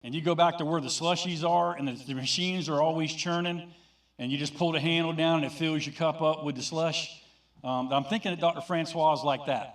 and you go back to where the slushies are, and the machines are always churning, and you just pull the handle down, and it fills your cup up with the slush. I'm thinking that Dr. Francois is like that.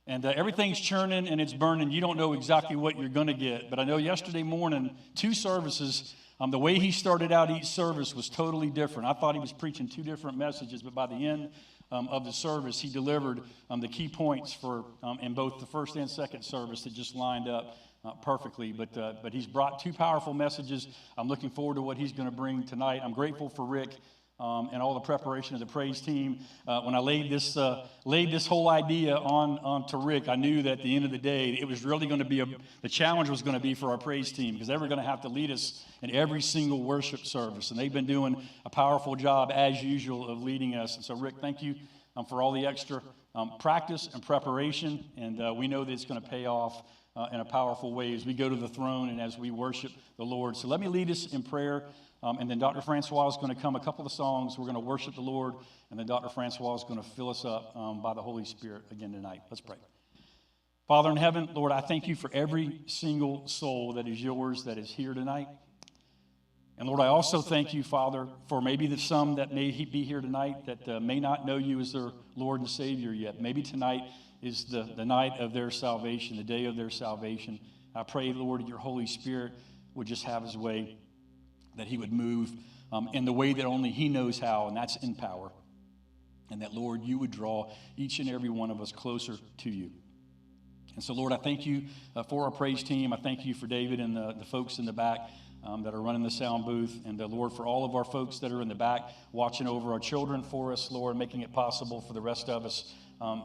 And everything's churning and it's burning. You don't know exactly what you're going to get. But I know yesterday morning, 2 services, the way he started out each service was totally different. I thought he was preaching 2 different messages, but by the end of the service, he delivered the key points for in both the first and second service that just lined up perfectly. But he's brought 2 powerful messages. I'm looking forward to what he's going to bring tonight. I'm grateful for Rick. And all the preparation of the praise team. When I laid this whole idea on to Rick, I knew that at the end of the day, it was really going to be the challenge was going to be for our praise team, because they were going to have to lead us in every single worship service. And they've been doing a powerful job, as usual, of leading us. And so, Rick, thank you for all the extra practice and preparation. And we know that it's going to pay off in a powerful way as we go to the throne and as we worship the Lord. So let me lead us in prayer. And then Dr. Francois is going to come a couple of songs. We're going to worship the Lord. And then Dr. Francois is going to fill us up by the Holy Spirit again tonight. Let's pray. Father in heaven, Lord, I thank you for every single soul that is yours that is here tonight. And Lord, I also thank you, Father, for maybe the some that may be here tonight that may not know you as their Lord and Savior yet. Maybe tonight is the night of their salvation, the day of their salvation. I pray, Lord, your Holy Spirit would just have his way, that he would move in the way that only he knows how, and that's in power. And that, Lord, you would draw each and every one of us closer to you. And so, Lord, I thank you for our praise team. I thank you for David and the folks in the back that are running the sound booth. And, Lord, for all of our folks that are in the back watching over our children for us, Lord, making it possible for the rest of us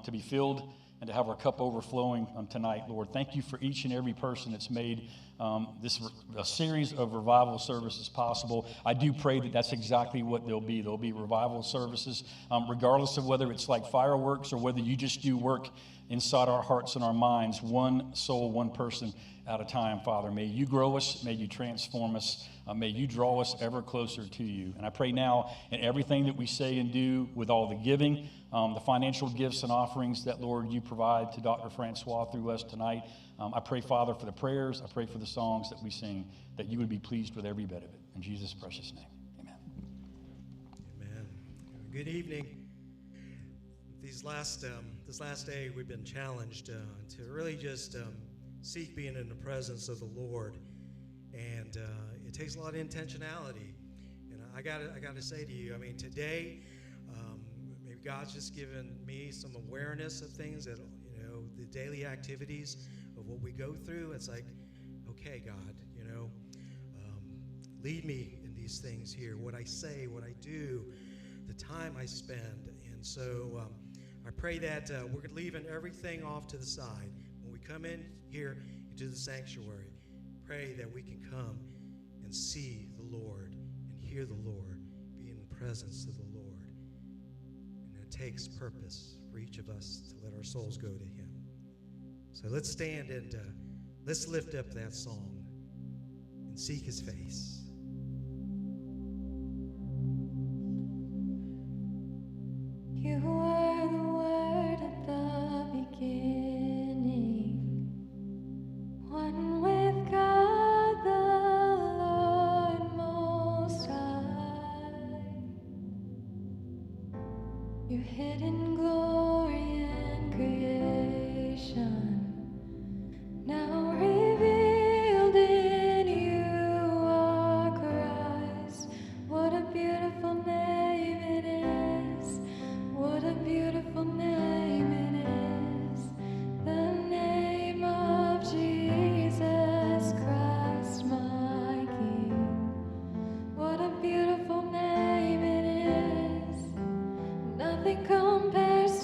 to be filled and to have our cup overflowing tonight, Lord. Thank you for each and every person that's made a series of revival services possible. I do pray that that's exactly what they'll be. There'll be revival services, regardless of whether it's like fireworks or whether you just do work inside our hearts and our minds, one soul, one person at a time, Father. May you grow us. May you transform us. May you draw us ever closer to you. And I pray now in everything that we say and do, with all the giving, the financial gifts and offerings that, Lord, you provide to Dr. Francois through us tonight. I pray, Father, for the prayers. I pray for the songs that we sing, that you would be pleased with every bit of it. In Jesus' precious name, amen. Amen. Good evening. This last day, we've been challenged to really just seek being in the presence of the Lord, and it takes a lot of intentionality. And I gotta say to you, I mean, today, maybe God's just given me some awareness of things that, the daily activities of what we go through. It's like, okay, God, lead me in these things here, what I say, what I do, the time I spend. And so I pray that we're leaving everything off to the side. When we come in here into the sanctuary, pray that we can come and see the Lord and hear the Lord, be in the presence of the Lord. And it takes purpose for each of us to let our souls go to him. So let's stand and let's lift up that song and seek his face. You were the Word at the beginning, one with God the Lord Most High. Your hidden glory in creation, now revealed in you are Christ. What a beautiful name it is. What a beautiful name it is. The name of Jesus Christ, my King. What a beautiful name it is. Nothing compares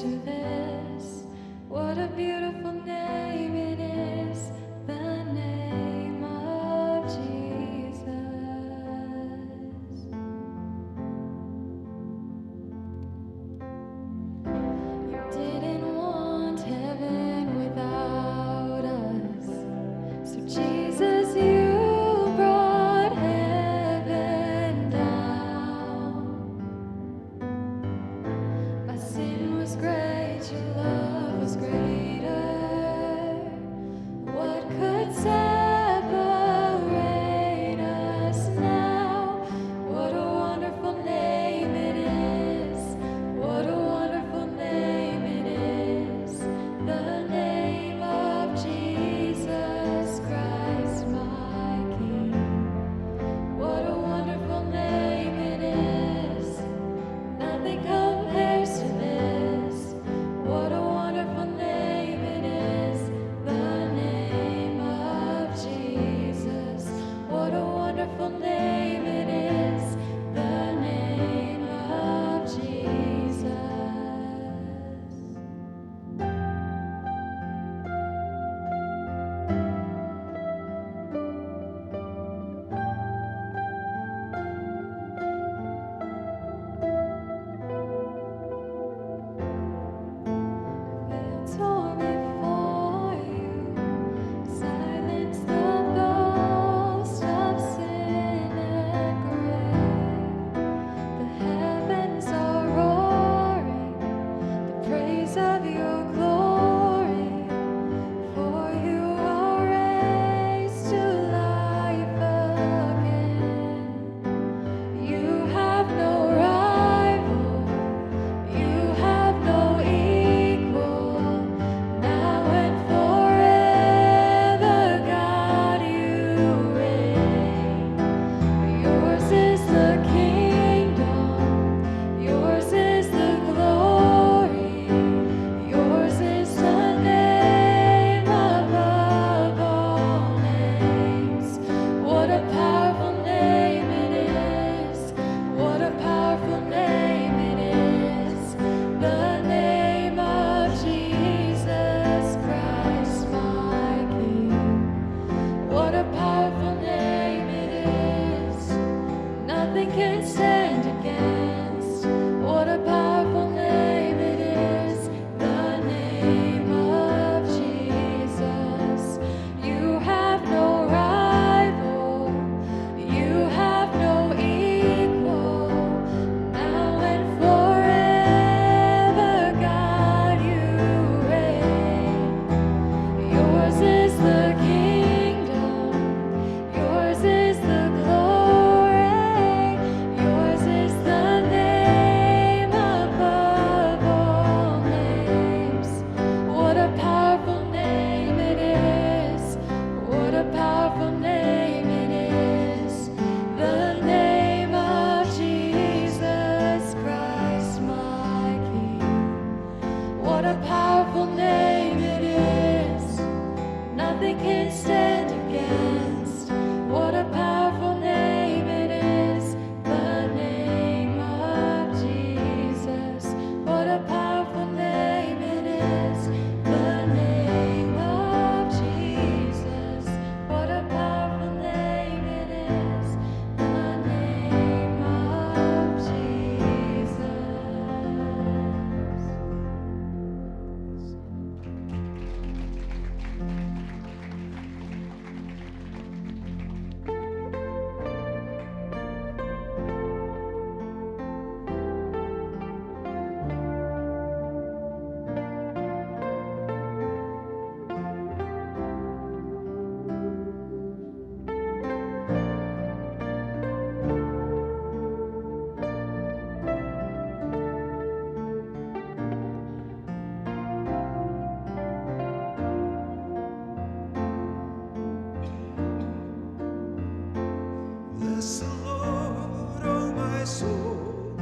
Bless the Lord, oh my soul,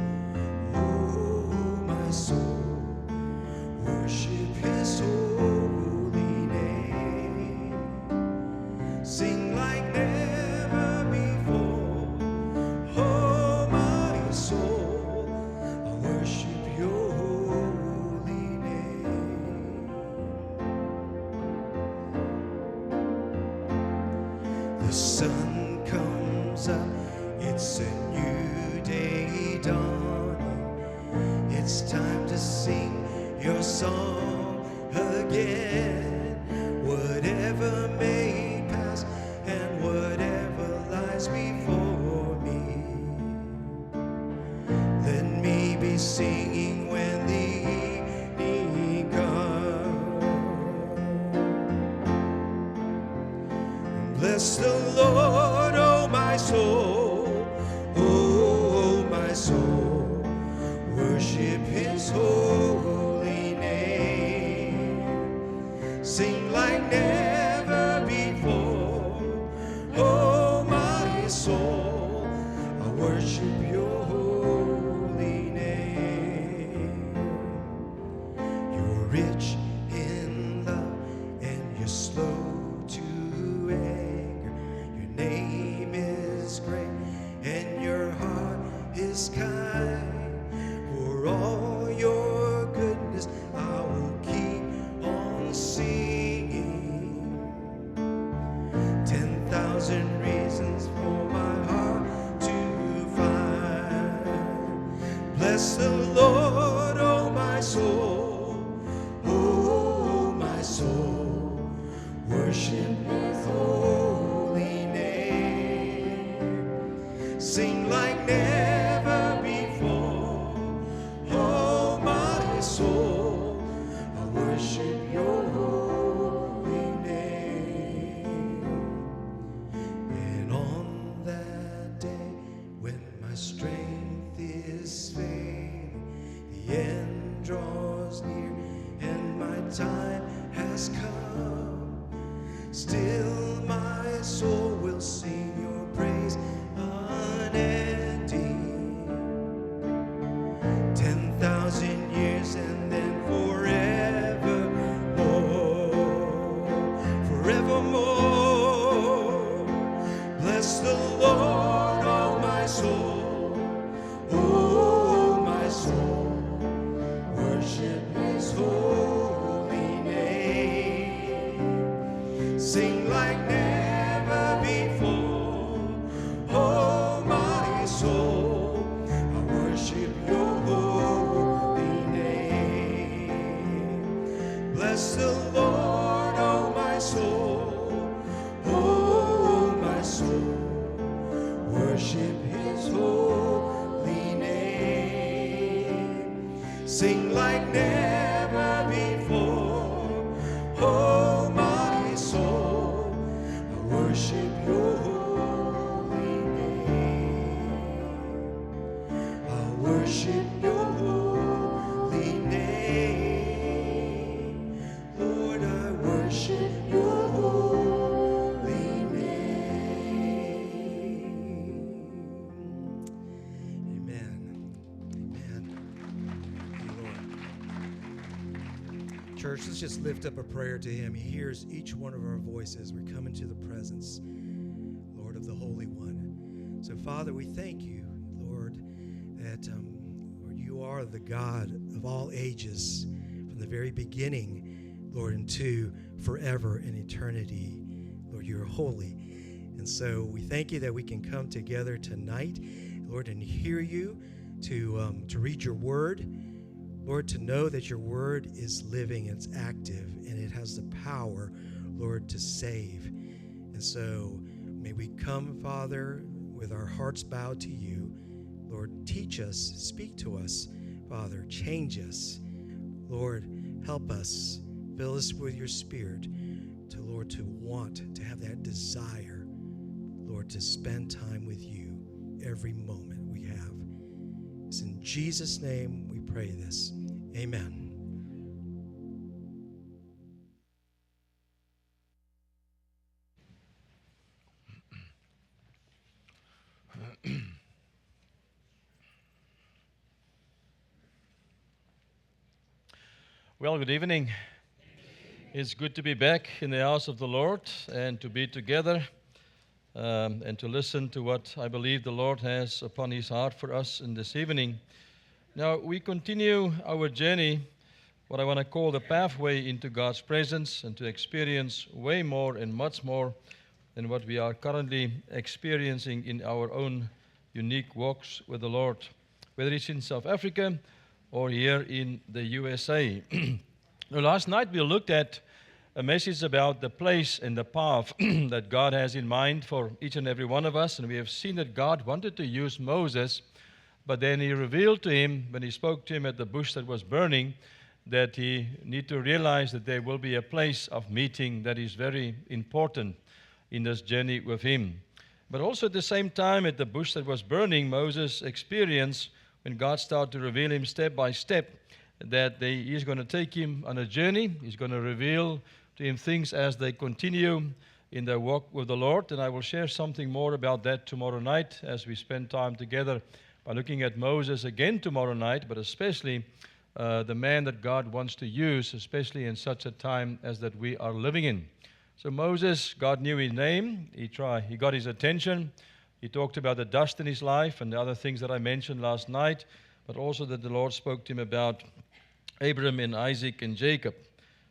oh my soul, worship his holy name. Sing like never before, oh my soul, I worship your holy name. The sun comes up, it's a new day dawning. It's time to sing your song again. Whatever may pass and whatever lies before me, let me be singing when the evening comes. Bless the Lord, oh my soul, oh my soul, worship his holy name. Sing like never before, oh my soul, I worship your holy name. You're rich in love and you're slow to anger. Your name is great and your heart is kind. For all your goodness, I will keep on singing. 10,000 reasons for my heart to find. Bless the Lord, oh my soul, oh my soul, worship his holy name. Sing like never before, oh my soul, I worship your holy name. And on that day when my strength is failing, the end draws near and my time has come, still my soul will sing your praise unending. 10,000 years and then forevermore. Bless the Lord, oh my soul, oh my soul, worship his holy name. Sing like never before, oh my soul, I worship your holy name. Bless the Lord, oh my soul, oh my soul, worship his holy name. Sing like never before, oh my soul, I worship your holy name. I worship your holy name. Lord, I worship your holy name. Amen. Amen. Thank you, Lord. Church, let's just lift up a prayer to him. He hears each one of our voices. We come into the presence, Lord, of the Holy One. So, Father, we thank you, Lord, that Lord, you are the God of all ages, from the very beginning, Lord, into forever and eternity. Lord, you're holy. And so we thank you that we can come together tonight, Lord, and hear you, to read your word, Lord, to know that your word is living, it's active, and it has the power, Lord, to save. And so may we come, Father, with our hearts bowed to you. Lord, teach us, speak to us, Father, change us. Lord, help us, fill us with your spirit, to, Lord, to want to have that desire, Lord, to spend time with you every moment we have. It's in Jesus' name we pray this. Amen. Well, good evening. It's good to be back in the house of the Lord and to be together and to listen to what I believe the Lord has upon His heart for us in this evening. Now, we continue our journey, what I want to call the pathway into God's presence and to experience way more and much more than what we are currently experiencing in our own unique walks with the Lord, whether it's in South Africa or here in the USA. Now, last night we looked at a message about the place and the path that God has in mind for each and every one of us, and we have seen that God wanted to use Moses, but then He revealed to him, when He spoke to him at the bush that was burning, that he need to realize that there will be a place of meeting that is very important in this journey with Him. But also at the same time, at the bush that was burning, Moses experienced, when God started to reveal him step by step, that He's going to take him on a journey. He's going to reveal to him things as they continue in their walk with the Lord. And I will share something more about that tomorrow night as we spend time together by looking at Moses again tomorrow night, but especially the man that God wants to use, especially in such a time as that we are living in. So Moses, God knew his name. He got his attention. He talked about the dust in his life and the other things that I mentioned last night, but also that the Lord spoke to him about Abraham and Isaac and Jacob.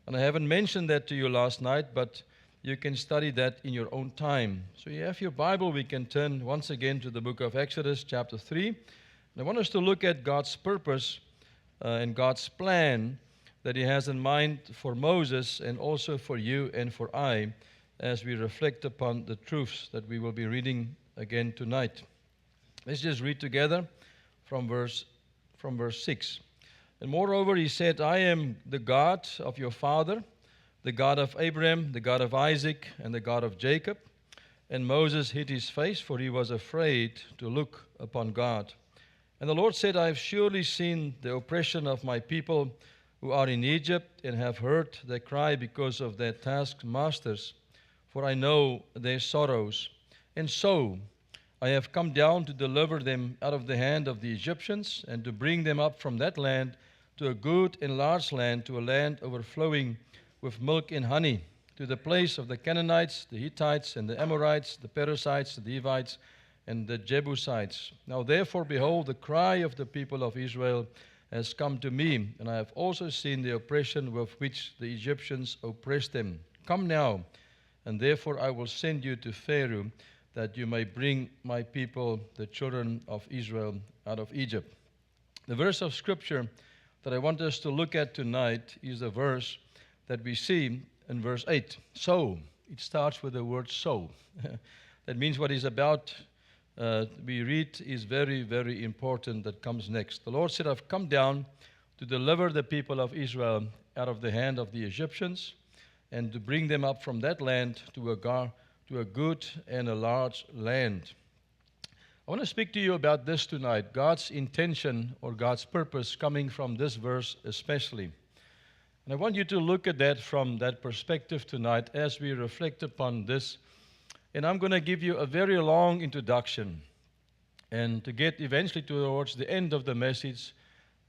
And I haven't mentioned that to you last night, but you can study that in your own time. So you have your Bible. We can turn once again to the book of Exodus, chapter 3. And I want us to look at God's purpose and God's plan that He has in mind for Moses and also for you and for I as we reflect upon the truths that we will be reading again tonight. Let's just read together from verse 6. And moreover, He said, I am the God of your father, the God of Abraham, the God of Isaac, and the God of Jacob. And Moses hid his face, for he was afraid to look upon God. And the Lord said, I have surely seen the oppression of my people who are in Egypt, and have heard their cry because of their taskmasters, for I know their sorrows. And so I have come down to deliver them out of the hand of the Egyptians, and to bring them up from that land to a good and large land, to a land overflowing with milk and honey, to the place of the Canaanites, the Hittites, and the Amorites, the Perizzites, the Hivites, and the Jebusites. Now therefore, behold, the cry of the people of Israel has come to me, and I have also seen the oppression with which the Egyptians oppressed them. Come now, and therefore I will send you to Pharaoh, that you may bring my people, the children of Israel, out of Egypt. The verse of Scripture that I want us to look at tonight is the verse that we see in verse 8. So, it starts with the word so. That means what is about we read is very, very important that comes next. The Lord said, I've come down to deliver the people of Israel out of the hand of the Egyptians and to bring them up from that land to a good and a large land. I want to speak to you about this tonight, God's intention or God's purpose coming from this verse especially. And I want you to look at that from that perspective tonight as we reflect upon this. And I'm going to give you a very long introduction and to get eventually towards the end of the message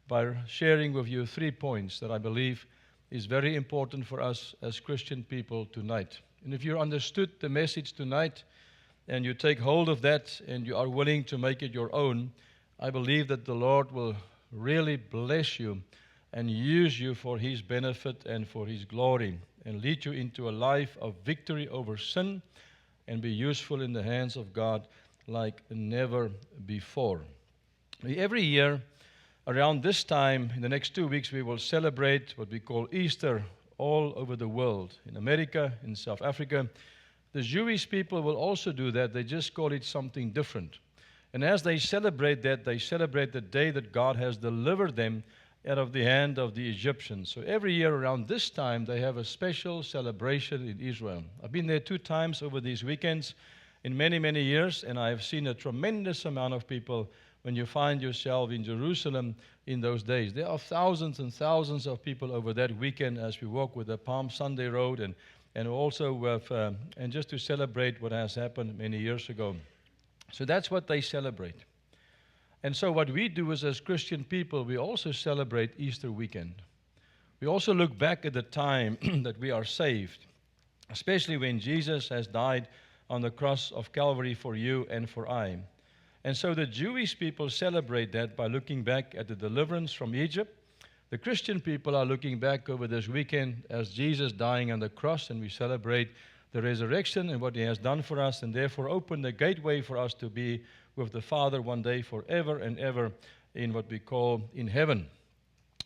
by sharing with you 3 points that I believe is very important for us as Christian people tonight. And if you understood the message tonight and you take hold of that and you are willing to make it your own, I believe that the Lord will really bless you and use you for His benefit and for His glory and lead you into a life of victory over sin and be useful in the hands of God like never before. Every year, around this time, in the next 2 weeks, we will celebrate what we call Easter all over the world. In America, in South Africa, the Jewish people will also do that. They just call it something different. And as they celebrate that, they celebrate the day that God has delivered them out of the hand of the Egyptians. So every year around this time, they have a special celebration in Israel. I've been there 2 times over these weekends in many, many years, and I have seen a tremendous amount of people when you find yourself in Jerusalem in those days. There are thousands and thousands of people over that weekend as we walk with the Palm Sunday Road and also with, and just to celebrate what has happened many years ago. So that's what they celebrate. And so what we do is, as Christian people, we also celebrate Easter weekend. We also look back at the time that we are saved, especially when Jesus has died on the cross of Calvary for you and for I. And so the Jewish people celebrate that by looking back at the deliverance from Egypt. The Christian people are looking back over this weekend as Jesus dying on the cross, and we celebrate the resurrection and what He has done for us, and therefore open the gateway for us to be with the Father one day forever and ever in what we call in heaven.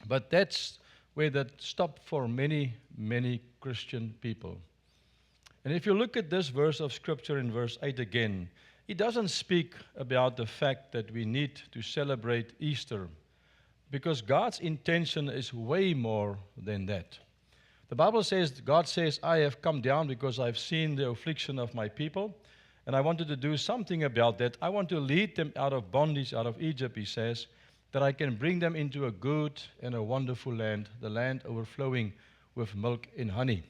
But that's where that stopped for many, many Christian people. And if you look at this verse of Scripture in verse 8 again, it doesn't speak about the fact that we need to celebrate Easter, because God's intention is way more than that. The Bible says, God says, I have come down because I've seen the affliction of my people, and I wanted to do something about that. I want to lead them out of bondage, out of Egypt, He says, that I can bring them into a good and a wonderful land, the land overflowing with milk and honey.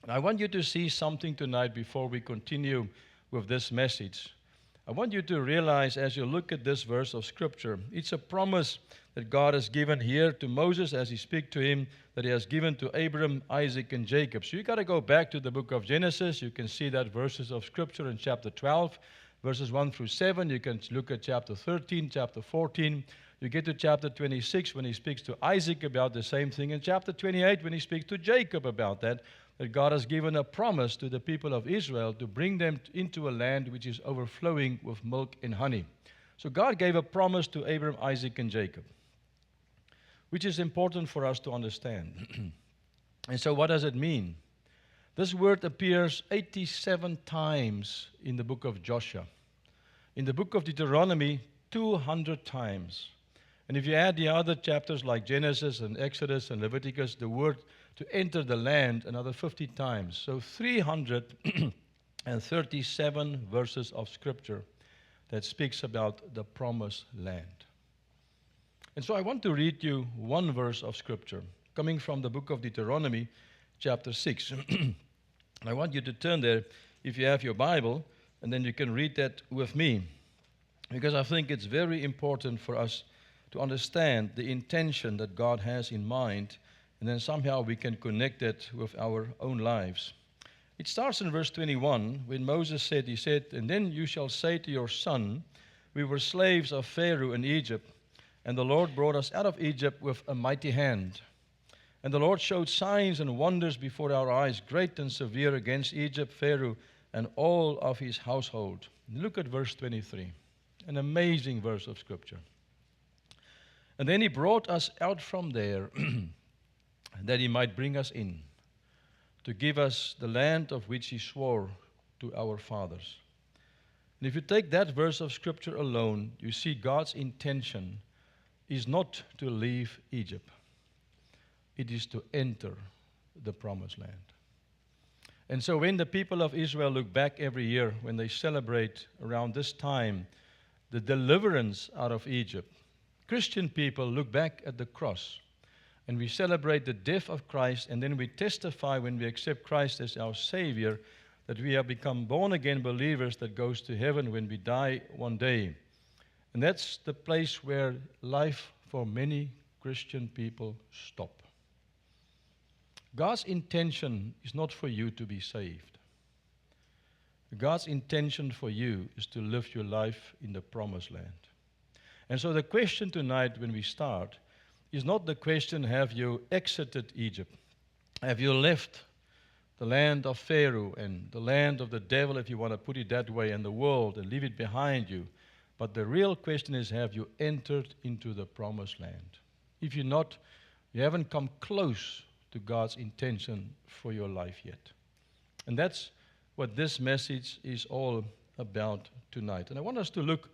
And I want you to see something tonight before we continue with this message. I want you to realize as you look at this verse of Scripture, it's a promise that God has given here to Moses as He speaks to him, that He has given to Abraham, Isaac, and Jacob. So you got to go back to the book of Genesis. You can see that verses of Scripture in chapter 12, verses 1 through 7. You can look at chapter 13, chapter 14. You get to chapter 26 when He speaks to Isaac about the same thing, and chapter 28 when He speaks to Jacob about that God has given a promise to the people of Israel to bring them into a land which is overflowing with milk and honey. So God gave a promise to Abraham, Isaac, and Jacob, which is important for us to understand. And so what does it mean? This word appears 87 times in the book of Joshua. In the book of Deuteronomy, 200 times. And if you add the other chapters like Genesis and Exodus and Leviticus, the word to enter the land another 50 times. So 337 verses of Scripture that speaks about the promised land. And so I want to read you one verse of Scripture coming from the book of Deuteronomy, chapter 6. I want you to turn there if you have your Bible, and then you can read that with me, because I think it's very important for us to understand the intention that God has in mind, and then somehow we can connect that with our own lives. It starts in verse 21 when Moses said, he said, "And then you shall say to your son, we were slaves of Pharaoh in Egypt, and the Lord brought us out of Egypt with a mighty hand. And the Lord showed signs and wonders before our eyes, great and severe, against Egypt, Pharaoh, and all of his household." Look at verse 23, an amazing verse of Scripture. "And then he brought us out from there, that he might bring us in, to give us the land of which he swore to our fathers." And if you take that verse of Scripture alone, you see God's intention is not to leave Egypt. It is to enter the promised land. And so when the people of Israel look back every year, when they celebrate around this time the deliverance out of Egypt, Christian people look back at the cross, and we celebrate the death of Christ, and then we testify when we accept Christ as our Savior that we have become born-again believers that goes to heaven when we die one day. And that's the place where life for many Christian people stop. God's intention is not for you to be saved. God's intention for you is to live your life in the promised land. And so the question tonight when we start is not the question, have you exited Egypt? Have you left the land of Pharaoh and the land of the devil, if you want to put it that way, and the world, and leave it behind you? But the real question is, have you entered into the promised land? If you're not, you haven't come close to God's intention for your life yet. And that's what this message is all about tonight. And I want us to look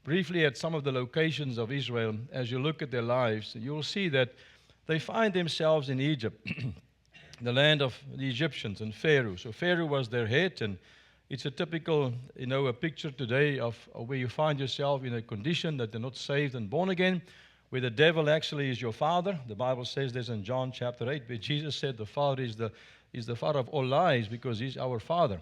briefly at some of the locations of Israel. As you look at their lives, you'll see that they find themselves in Egypt, the land of the Egyptians and Pharaoh. So Pharaoh was their head, and it's a typical, a picture today of where you find yourself in a condition that they're not saved and born again, where the devil actually is your father. The Bible says this in John chapter 8, where Jesus said the Father is the father of all lies because he's our Father.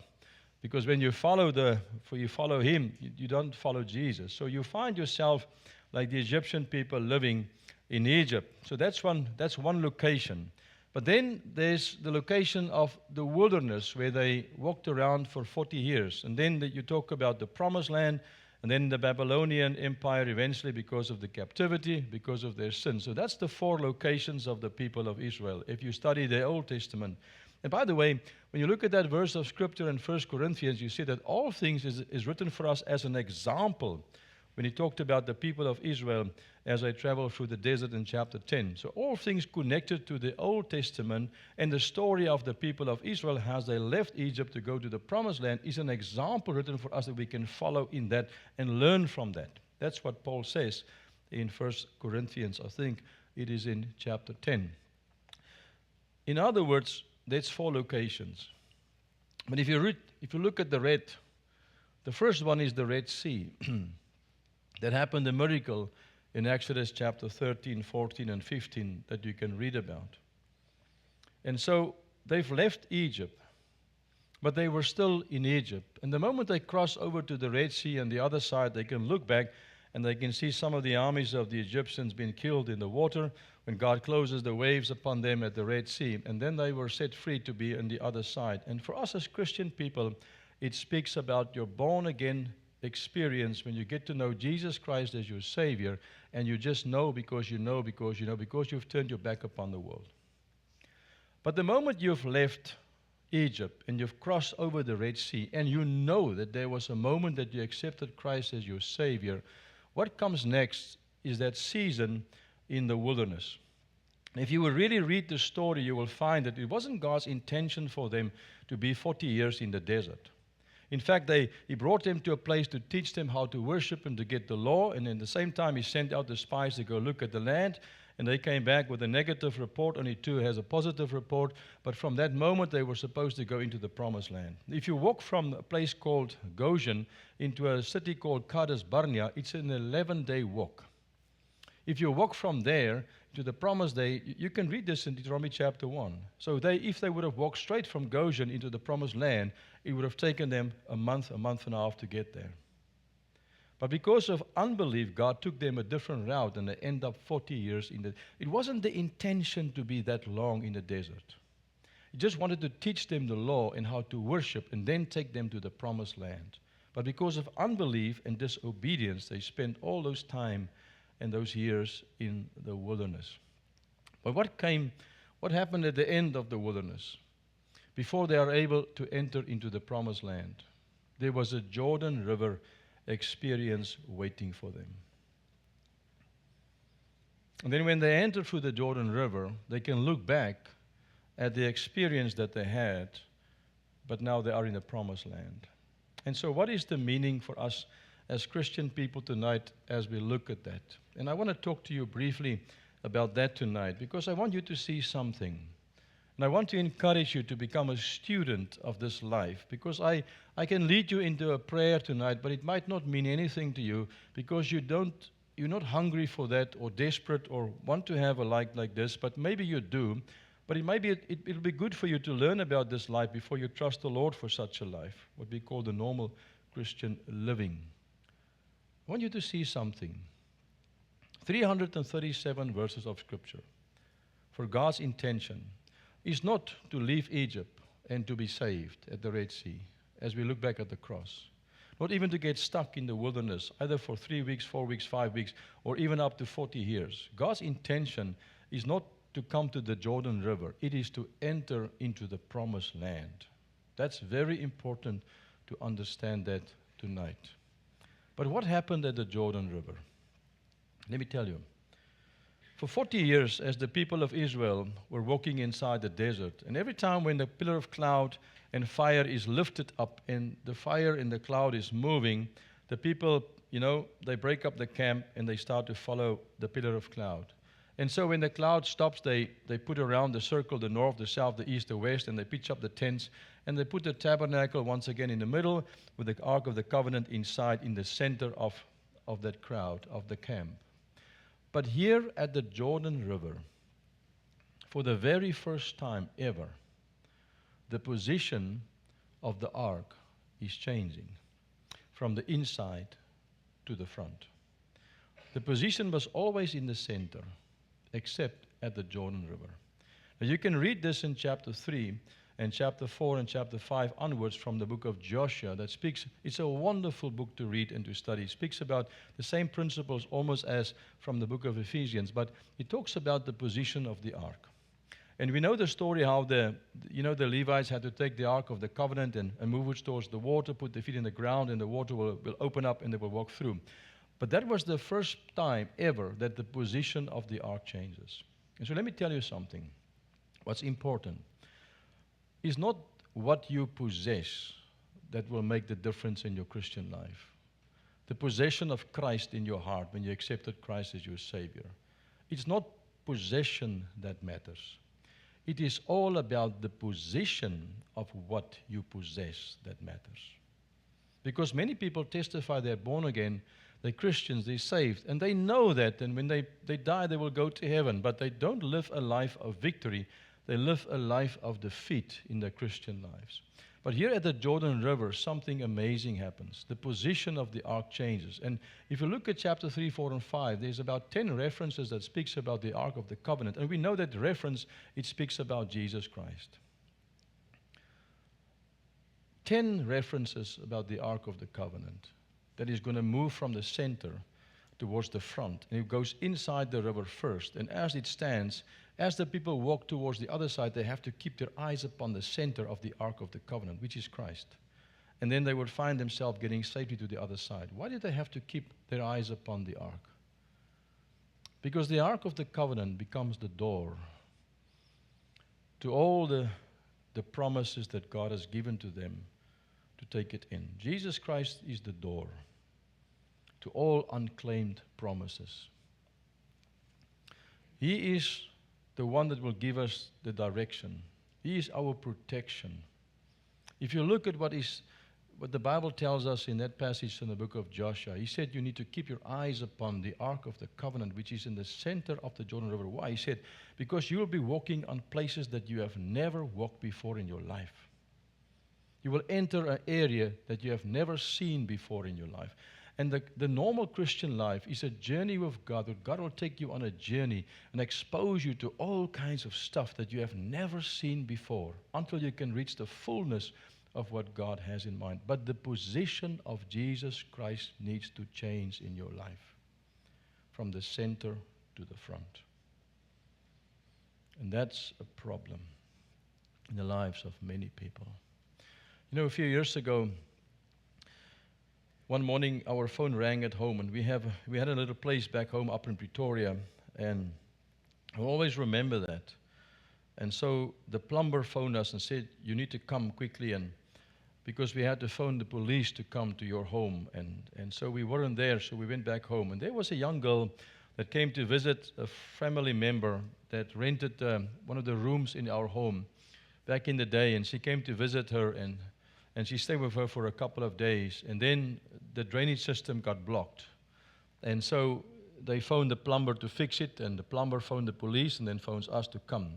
Because when you follow him, you don't follow Jesus. So you find yourself like the Egyptian people living in Egypt. So that's one location. But then there's the location of the wilderness where they walked around for 40 years. And then you talk about the promised land, and then the Babylonian Empire eventually because of the captivity, because of their sin. So that's the 4 locations of the people of Israel, if you study the Old Testament. And by the way, when you look at that verse of Scripture in 1 Corinthians, you see that all things is written for us as an example when he talked about the people of Israel as they traveled through the desert in chapter 10. So all things connected to the Old Testament and the story of the people of Israel as they left Egypt to go to the promised land is an example written for us that we can follow in that and learn from that. That's what Paul says in 1 Corinthians. I think it is in chapter 10. In other words, that's 4 locations. But if you look at the first one is the Red Sea. That happened, a miracle in Exodus chapter 13, 14, and 15 that you can read about. And so they've left Egypt, but they were still in Egypt. And the moment they cross over to the Red Sea on the other side, they can look back and they can see some of the armies of the Egyptians being killed in the water when God closes the waves upon them at the Red Sea. And then they were set free to be on the other side. And for us as Christian people, it speaks about your born-again experience when you get to know Jesus Christ as your Savior, and you just know because you've turned your back upon the world. But the moment you've left Egypt and you've crossed over the Red Sea, and you know that there was a moment that you accepted Christ as your Savior, what comes next is that season in the wilderness. If you will really read the story, you will find that it wasn't God's intention for them to be 40 years in the desert. In fact, he brought them to a place to teach them how to worship and to get the law. And in the same time, he sent out the spies to go look at the land. And they came back with a negative report. Only 2 has a positive report. But from that moment, they were supposed to go into the promised land. If you walk from a place called Goshen into a city called Kadesh Barnea, it's an 11-day walk. If you walk from there to the promised day, you can read this in Deuteronomy chapter 1. So if they would have walked straight from Goshen into the promised land, it would have taken them a month and a half to get there. But because of unbelief, God took them a different route, and they end up 40 years in the. It wasn't the intention to be that long in the desert. He just wanted to teach them the law and how to worship and then take them to the promised land. But because of unbelief and disobedience, they spent all those time and those years in the wilderness. But what happened at the end of the wilderness? Before they are able to enter into the promised land, there was a Jordan River experience waiting for them. And then when they enter through the Jordan River, they can look back at the experience that they had, but now they are in the promised land. And so what is the meaning for us as Christian people tonight as we look at that? And I want to talk to you briefly about that tonight, because I want you to see something. And I want to encourage you to become a student of this life, because I can lead you into a prayer tonight, but it might not mean anything to you because you're not hungry for that or desperate or want to have a life like this, but maybe you do. But it'll be good for you to learn about this life before you trust the Lord for such a life, what we call the normal Christian living. I want you to see something. 337 verses of Scripture. For God's intention is not to leave Egypt and to be saved at the Red Sea, as we look back at the cross. Not even to get stuck in the wilderness, either for 3 weeks, 4 weeks, 5 weeks, or even up to 40 years. God's intention is not to come to the Jordan River. It is to enter into the promised land. That's very important to understand that tonight. But what happened at the Jordan River? Let me tell you. For 40 years, as the people of Israel were walking inside the desert, and every time when the pillar of cloud and fire is lifted up and the fire and the cloud is moving, the people, they break up the camp and they start to follow the pillar of cloud. And so when the cloud stops, they put around the circle, the north, the south, the east, the west, and they pitch up the tents, and they put the tabernacle once again in the middle with the Ark of the Covenant inside in the center of that crowd, of the camp. But here at the Jordan River, for the very first time ever, the position of the ark is changing from the inside to the front. The position was always in the center, except at the Jordan River. Now you can read this in chapter 3 and chapter 4 and chapter 5 onwards from the book of Joshua that speaks, it's a wonderful book to read and to study. It speaks about the same principles almost as from the book of Ephesians, but it talks about the position of the ark. And we know the story how the Levites had to take the Ark of the Covenant and move it towards the water, put their feet in the ground, and the water will open up and they will walk through. But that was the first time ever that the position of the ark changes. And so let me tell you something. What's important is not what you possess that will make the difference in your Christian life. The possession of Christ in your heart when you accepted Christ as your Savior. It's not possession that matters. It is all about the position of what you possess that matters. Because many people testify they're born again, they're Christians, they're saved, and they know that, and when they die, they will go to heaven, but they don't live a life of victory. They live a life of defeat in their Christian lives. But here at the Jordan River, something amazing happens. The position of the ark changes. And if you look at chapter 3, 4, and 5, there's about 10 references that speaks about the Ark of the Covenant. And we know that reference, it speaks about Jesus Christ. 10 references about the Ark of the Covenant that is going to move from the center towards the front. And it goes inside the river first. And as it stands, as the people walk towards the other side, they have to keep their eyes upon the center of the Ark of the Covenant, which is Christ. And then they would find themselves getting safely to the other side. Why did they have to keep their eyes upon the Ark? Because the Ark of the Covenant becomes the door to all the promises that God has given to them to take it in. Jesus Christ is the door to all unclaimed promises. He is the one that will give us the direction. He is our protection. If you look at what the Bible tells us in that passage in the book of Joshua, he said you need to keep your eyes upon the Ark of the Covenant, which is in the center of the Jordan River. Why? He said, because you will be walking on places that you have never walked before in your life. You will enter an area that you have never seen before in your life. And the normal Christian life is a journey with God, where God will take you on a journey and expose you to all kinds of stuff that you have never seen before until you can reach the fullness of what God has in mind. But the position of Jesus Christ needs to change in your life from the center to the front. And that's a problem in the lives of many people. You know, a few years ago, one morning our phone rang at home, and we had a little place back home up in Pretoria, and I always remember that. And so the plumber phoned us and said, you need to come quickly, and because we had to phone the police to come to your home. And so we weren't there, so we went back home. And there was a young girl that came to visit a family member that rented one of the rooms in our home back in the day, and she came to visit her, and she stayed with her for a couple of days, and then the drainage system got blocked. And so they phoned the plumber to fix it, and the plumber phoned the police and then phones us to come.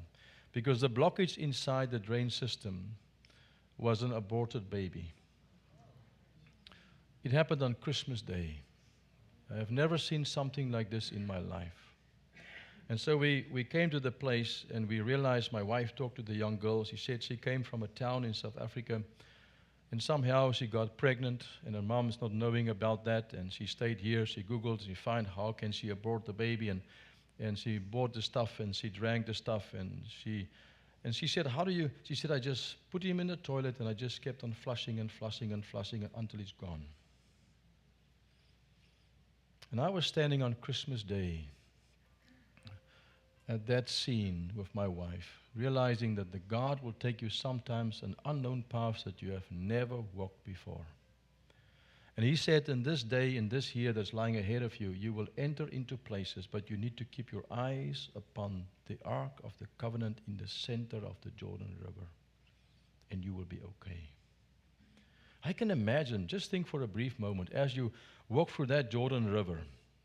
Because the blockage inside the drain system was an aborted baby. It happened on Christmas Day. I have never seen something like this in my life. And so we came to the place, and we realized, my wife talked to the young girl. She said she came from a town in South Africa, and somehow she got pregnant, and her mom's not knowing about that, and she stayed here. She Googled, she found how can she abort the baby, and she bought the stuff, and she drank the stuff, and she said, how do you, she said, I just put him in the toilet, and I just kept on flushing and flushing and flushing until he's gone. And I was standing on Christmas Day at that scene with my wife, realizing that the God will take you sometimes on unknown paths that you have never walked before. And he said, in this day, in this year that's lying ahead of you, you will enter into places, but you need to keep your eyes upon the Ark of the Covenant in the center of the Jordan River, and you will be okay. I can imagine, just think for a brief moment, as you walk through that Jordan River.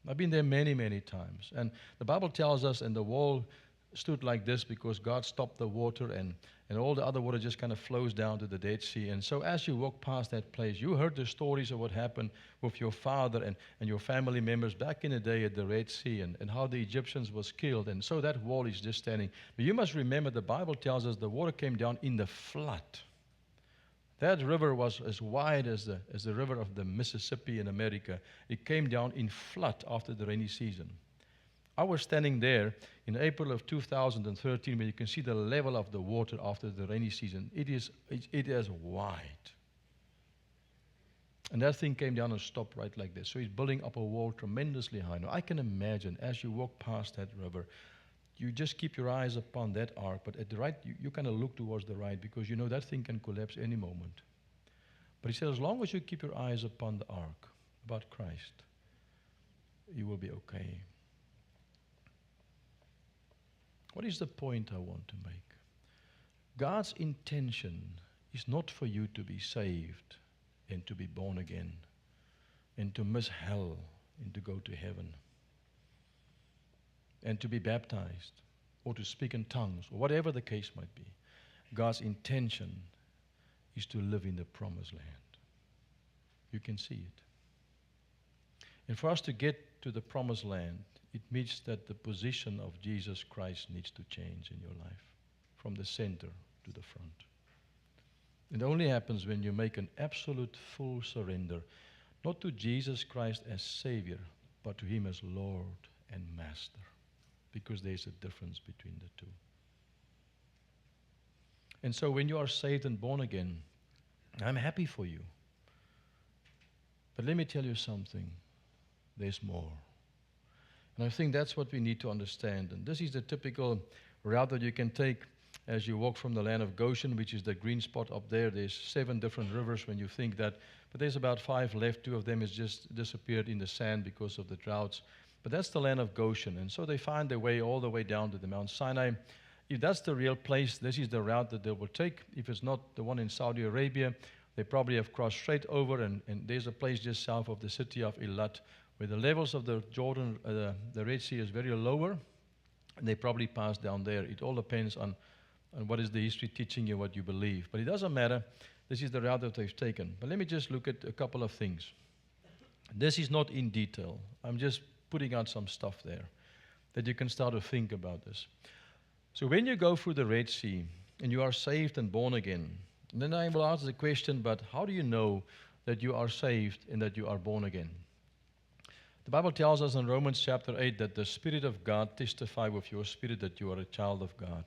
I've been there many, many times. And the Bible tells us, and the wall stood like this because God stopped the water, and all the other water just kind of flows down to the Dead Sea. And so as you walk past that place, you heard the stories of what happened with your father and your family members back in the day at the Red Sea, and how the Egyptians was killed. And so that wall is just standing. But you must remember, the Bible tells us the water came down in the flood. That river was as wide as the river of the Mississippi in America. It came down in flood after the rainy season. I was standing there in April of 2013, where you can see the level of the water after the rainy season. It is wide. And that thing came down and stopped right like this. So it's building up a wall tremendously high. Now I can imagine as you walk past that river, you just keep your eyes upon that ark, but at the right, you kind of look towards the right, because you know that thing can collapse any moment. But he said, as long as you keep your eyes upon the ark, about Christ, you will be okay. What is the point I want to make? God's intention is not for you to be saved and to be born again and to miss hell and to go to heaven and to be baptized or to speak in tongues or whatever the case might be. God's intention is to live in the promised land. You can see it. And for us to get to the promised land, it means that the position of Jesus Christ needs to change in your life, from the center to the front. It only happens when you make an absolute full surrender, not to Jesus Christ as Savior, but to Him as Lord and Master, because there's a difference between the two. And so when you are saved and born again, I'm happy for you. But let me tell you something, there's more. And I think that's what we need to understand. And this is the typical route that you can take as you walk from the land of Goshen, which is the green spot up there. There's 7 different rivers when you think that. But there's about 5 left. 2 of them has just disappeared in the sand because of the droughts. But that's the land of Goshen. And so they find their way all the way down to the Mount Sinai. If that's the real place, this is the route that they will take. If it's not the one in Saudi Arabia, they probably have crossed straight over. And there's a place just south of the city of Eilat, where the levels of the Jordan, the Red Sea is very lower, and they probably pass down there. It all depends on what is the history teaching you, what you believe. But it doesn't matter. This is the route that they've taken. But let me just look at a couple of things. This is not in detail. I'm just putting out some stuff there that you can start to think about this. So when you go through the Red Sea and you are saved and born again, and then I will ask the question, but how do you know that you are saved and that you are born again? The Bible tells us in Romans chapter 8 that the Spirit of God testifies with your spirit that you are a child of God.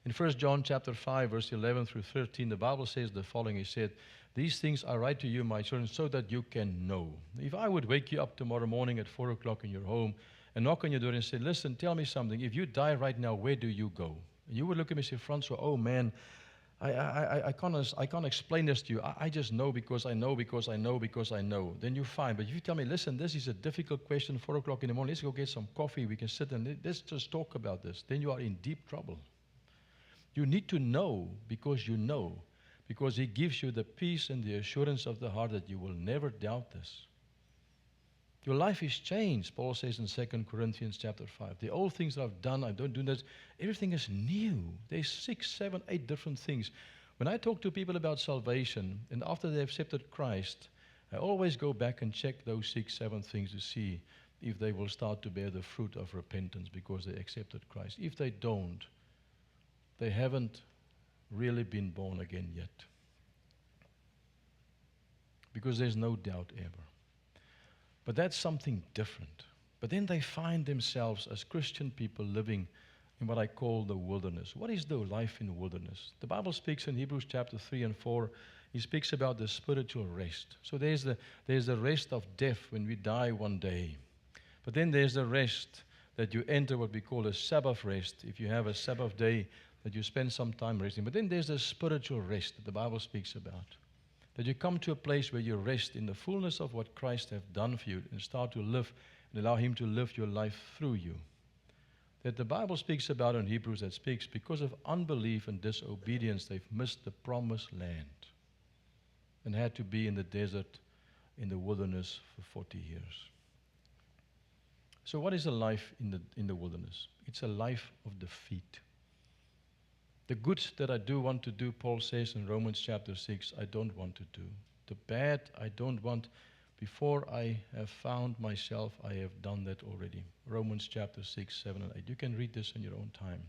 In 1 John chapter 5, verse 11 through 13, the Bible says the following. He said, "These things I write to you, my children, so that you can know." If I would wake you up tomorrow morning at 4 o'clock in your home and knock on your door and say, "Listen, tell me something. If you die right now, where do you go?" And you would look at me and say, "Francois, oh man, I can't explain this to you. I just know because I know because I know because I know." Then you're fine. But if you tell me, "Listen, this is a difficult question, 4 o'clock in the morning, let's go get some coffee, we can sit and let's just talk about this," then you are in deep trouble. You need to know, because He gives you the peace and the assurance of the heart that you will never doubt this. Your life is changed, Paul says in 2 Corinthians chapter 5. The old things that I've done, I don't do this. Everything is new. There's 6, 7, 8 different things. When I talk to people about salvation, and after they have accepted Christ, I always go back and check those 6, 7 things to see if they will start to bear the fruit of repentance because they accepted Christ. If they don't, they haven't really been born again yet. Because there's no doubt ever. But that's something different. But then they find themselves as Christian people living in what I call the wilderness. What is the life in the wilderness? The Bible speaks in Hebrews chapter 3 and 4. He speaks about the spiritual rest. So there's the rest of death when we die one day. But then there's the rest that you enter what we call a Sabbath rest. If you have a Sabbath day that you spend some time resting. But then there's the spiritual rest that the Bible speaks about. That you come to a place where you rest in the fullness of what Christ has done for you and start to live and allow Him to live your life through you. That the Bible speaks about in Hebrews, that speaks because of unbelief and disobedience, they've missed the promised land and had to be in the desert, in the wilderness for 40 years. So what is a life in the wilderness? It's a life of defeat. The good that I do want to do, Paul says in Romans chapter 6, I don't want to do. The bad I don't want. Before I have found myself, I have done that already. Romans chapter 6, 7, and 8. You can read this in your own time.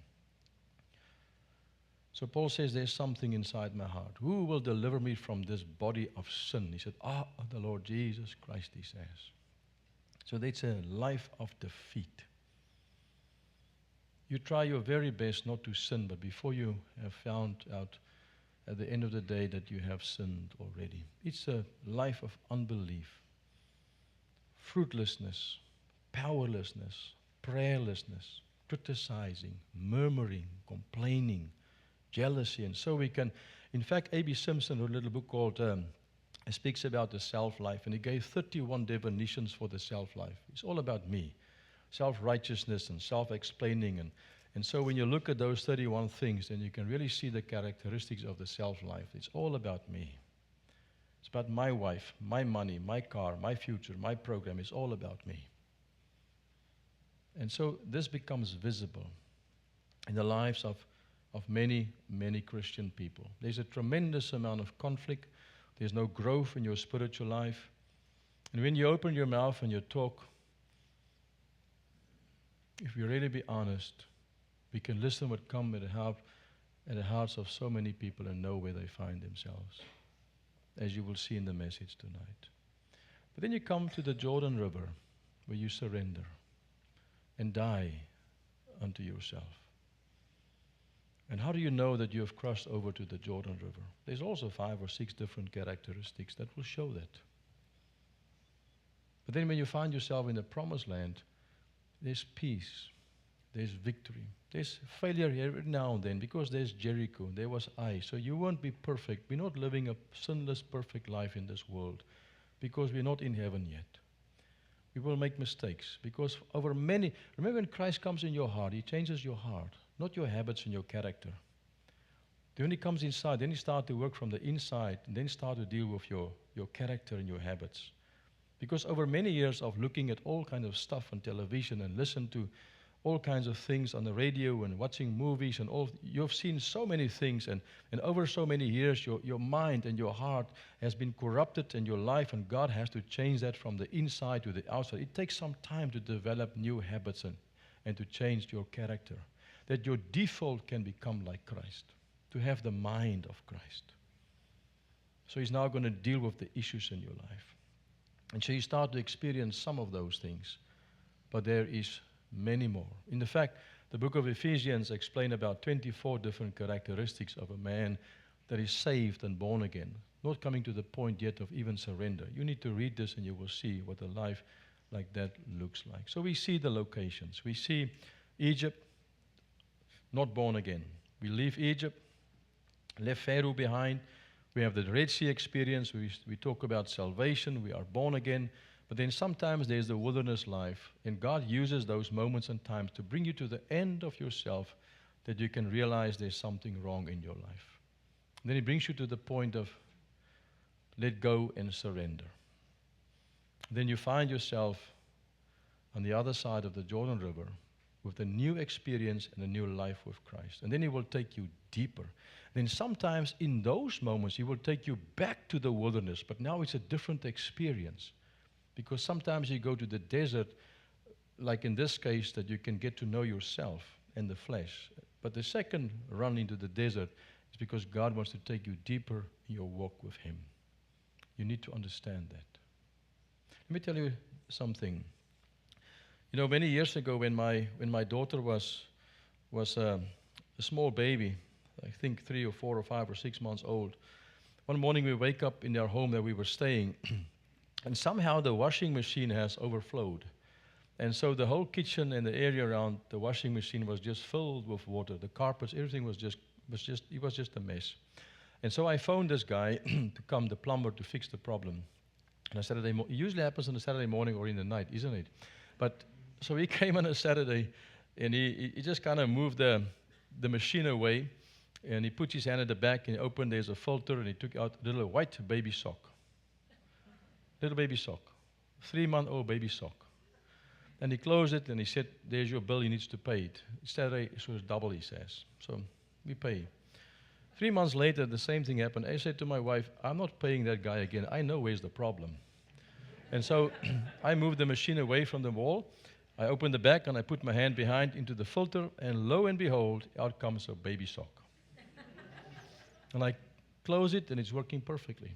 So Paul says, there's something inside my heart. Who will deliver me from this body of sin? He said, the Lord Jesus Christ, he says. So that's a life of defeat. You try your very best not to sin, but before you have found out at the end of the day that you have sinned already. It's a life of unbelief, fruitlessness, powerlessness, prayerlessness, criticizing, murmuring, complaining, jealousy. And so we can, in fact, A.B. Simpson wrote a little book called, speaks about the self-life, and he gave 31 definitions for the self-life. It's all about me. Self-righteousness and self-explaining. And so when you look at those 31 things, then you can really see the characteristics of the self-life. It's all about me. It's about my wife, my money, my car, my future, my program. It's all about me. And so this becomes visible in the lives of many, many Christian people. There's a tremendous amount of conflict. There's no growth in your spiritual life. And when you open your mouth and you talk, if you really be honest, we can listen what comes at the hearts of so many people and know where they find themselves, as you will see in the message tonight. But then you come to the Jordan River, where you surrender and die unto yourself. And how do you know that you have crossed over to the Jordan River? There's also 5 or 6 different characteristics that will show that. But then when you find yourself in the promised land, there's peace, there's victory. There's failure here every now and then because there's Jericho, there was Ai. So you won't be perfect. We're not living a sinless, perfect life in this world because we're not in heaven yet. We will make mistakes because remember when Christ comes in your heart, he changes your heart, not your habits and your character. Then when he comes inside, then he starts to work from the inside and then start to deal with your character and your habits. Because over many years of looking at all kinds of stuff on television and listen to all kinds of things on the radio and watching movies and all, you've seen so many things and over so many years your mind and your heart has been corrupted in your life and God has to change that from the inside to the outside. It takes some time to develop new habits and to change your character. That your default can become like Christ, to have the mind of Christ. So he's now going to deal with the issues in your life. And so you start to experience some of those things, but there is many more. In fact, the book of Ephesians explains about 24 different characteristics of a man that is saved and born again, not coming to the point yet of even surrender. You need to read this and you will see what a life like that looks like. So we see the locations. We see Egypt, not born again. We leave Egypt, left Pharaoh behind. We have the Red Sea experience. We talk about salvation. We are born again. But then sometimes there's the wilderness life. And God uses those moments and times to bring you to the end of yourself that you can realize there's something wrong in your life. And then he brings you to the point of let go and surrender. Then you find yourself on the other side of the Jordan River with a new experience and a new life with Christ. And then he will take you deeper. Then sometimes in those moments, he will take you back to the wilderness, but now it's a different experience. Because sometimes you go to the desert, like in this case, that you can get to know yourself and the flesh. But the second run into the desert is because God wants to take you deeper in your walk with him. You need to understand that. Let me tell you something. You know, many years ago when my daughter was a small baby, I think 3 or 4 or 5 or 6 months old, one morning we wake up in our home that we were staying, and somehow the washing machine has overflowed. And so the whole kitchen and the area around the washing machine was just filled with water. The carpets, everything was just a mess. And so I phoned this guy to come, the plumber, to fix the problem. On a Saturday morning, it usually happens on a Saturday morning or in the night, isn't it? But so he came on a Saturday, and he just kind of moved the machine away, and he put his hand at the back, and he opened, there's a filter, and he took out a little white baby sock. Little baby sock. 3-month-old baby sock. And he closed it and he said, there's your bill, he needs to pay it. Saturday, so it's double, he says. So we pay. 3 months later, the same thing happened. I said to my wife, I'm not paying that guy again. I know where's the problem. And so I moved the machine away from the wall. I opened the back and I put my hand behind into the filter, and lo and behold, out comes a baby sock. And I close it and it's working perfectly.